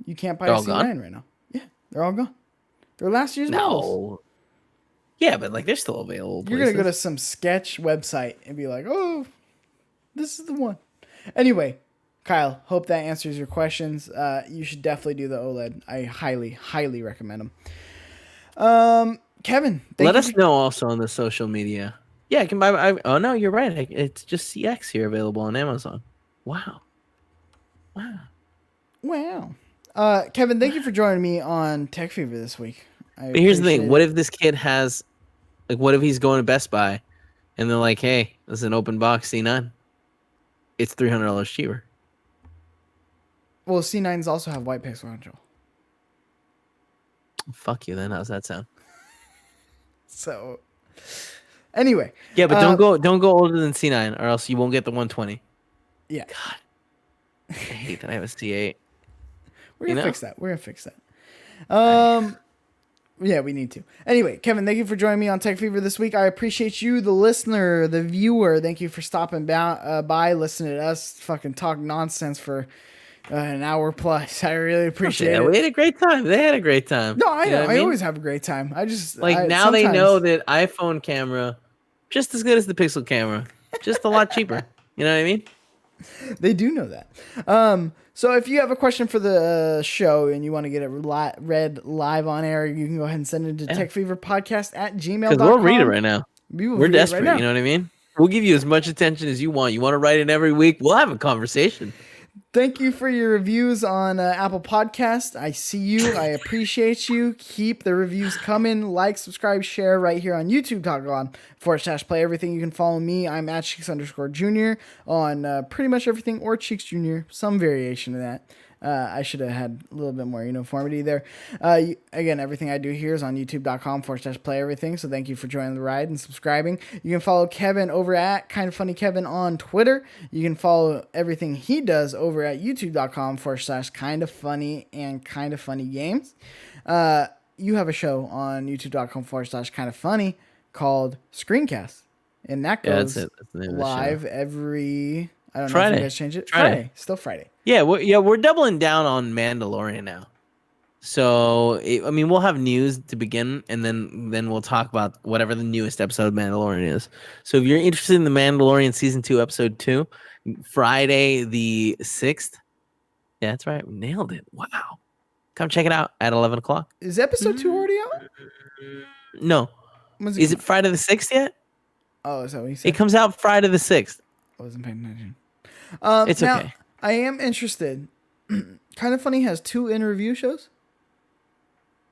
You can't buy a C9 right now. Yeah, they're all gone. They're last year's models. Yeah, but like, they're still available. You're going to go to some sketch website and be like, oh, this is the one. Anyway, Kyle, hope that answers your questions. You should definitely do the OLED. I highly, highly recommend them. Kevin, let us know also on the social media. Yeah, I can buy. Oh, no, you're right. It's just CX here available on Amazon. Wow. Kevin, thank you for joining me on Tech Fever this week. But here's the thing. What if this kid has, like, what if he's going to Best Buy and they're like, hey, this is an open box C9. It's $300 cheaper. Well, C9s also have white pixel control. Fuck you then. How's that sound? So, anyway. Yeah, but don't go older than C9 or else you won't get the 120. Yeah. God. I hate that I have a C8. We're gonna fix that. We're gonna fix that. Yeah, we need to. Anyway, Kevin, thank you for joining me on Tech Fever this week. I appreciate you, the listener, the viewer. Thank you for stopping by, listening to us fucking talk nonsense for an hour plus. I really appreciate it. We had a great time. They had a great time. No, I know. I always have a great time. Now they know that iPhone camera, just as good as the Pixel camera, just a lot cheaper. You know what I mean? They do know that. So if you have a question for the show and you want to get it read live on air, you can go ahead and send it to TechFeverPodcast@gmail.com. Because we'll read it right now. We're desperate. Right, you know what I mean? We'll give you as much attention as you want. You want to write it every week? We'll have a conversation. Thank you for your reviews on Apple Podcast. I see you. I appreciate you. Keep the reviews coming. Like, subscribe, share right here on YouTube.com/play everything. You can follow me. I'm at Cheeks_Junior on pretty much everything, or Cheeks Junior, some variation of that. I should have had a little bit more uniformity there. Again, everything I do here is on youtube.com/play everything. So thank you for joining the ride and subscribing. You can follow Kevin over at Kind of Funny Kevin on Twitter. You can follow everything he does over at youtube.com/kind of funny and kind of funny games. You have a show on youtube.com/kind of funny called Screencast. And that goes live every... I don't know if you guys change it. Friday. Still Friday. Yeah, we're doubling down on Mandalorian now. So, we'll have news to begin, and then we'll talk about whatever the newest episode of Mandalorian is. So if you're interested in the Mandalorian Season 2, Episode 2, Friday the 6th. Yeah, that's right. We nailed it. Wow. Come check it out at 11 o'clock. Is Episode 2 already out? No. Is it Friday the 6th yet? Oh, is that what you said? It comes out Friday the 6th. I wasn't paying attention. It's okay. I am interested. Kind of Funny has 2 in-review shows?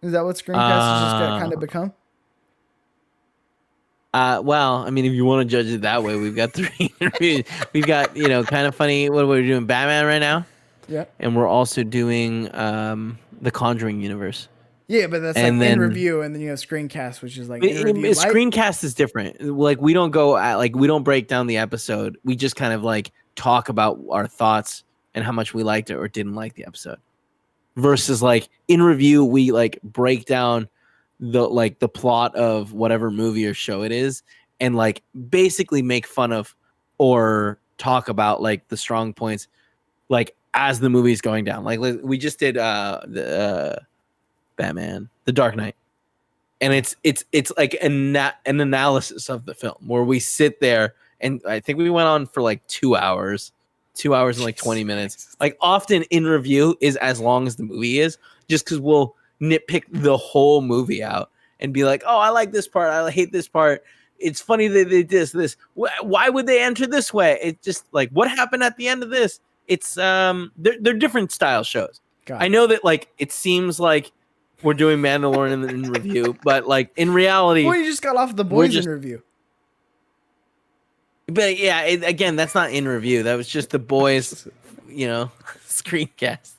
Is that what Screencast has just got kind of become? Well, if you want to judge it that way, we've got 3 interviews. We've got, Kind of Funny. What are we doing? Batman right now? Yeah. And we're also doing the Conjuring universe. Yeah, but that's in review, and then you have Screencast, which is like in review. Screencast is different. Like we don't we don't break down the episode. We just kind of talk about our thoughts and how much we liked it or didn't like the episode. Versus in review, we break down the plot of whatever movie or show it is, and basically make fun of or talk about the strong points, as the movie's going down. We just did the Batman, The Dark Knight, and it's an analysis of the film where we sit there, and I think we went on for 2 hours and 20 minutes. Often in review is as long as the movie is, just because we'll nitpick the whole movie out and be like, oh, I like this part, I hate this part. It's funny that they did this. Why would they enter this way? It's just what happened at the end of this? It's they're different style shows. I know that it seems like we're doing Mandalorian in review, but in reality, well, you just got off The Boys in review. But yeah, again, that's not in review. That was just The Boys, screencast.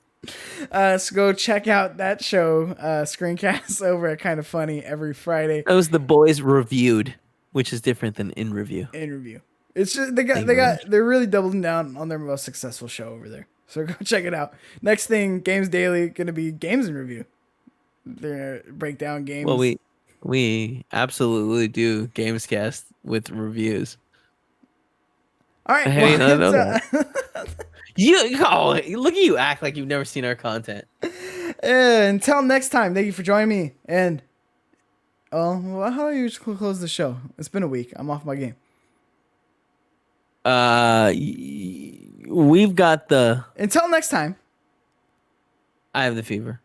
So go check out that show, Screencast, over at Kind of Funny every Friday. That was The Boys reviewed, which is different than in review. In review. It's just they're really doubling down on their most successful show over there. So go check it out. Next thing, Games Daily, gonna be games in review. They're gonna break down games. Well, we absolutely do Gamescast with reviews. All right. Look at you act like you've never seen our content. Until next time, thank you for joining me. And how do you close the show? It's been a week. I'm off my game. We've got the. Until next time. I have the fever.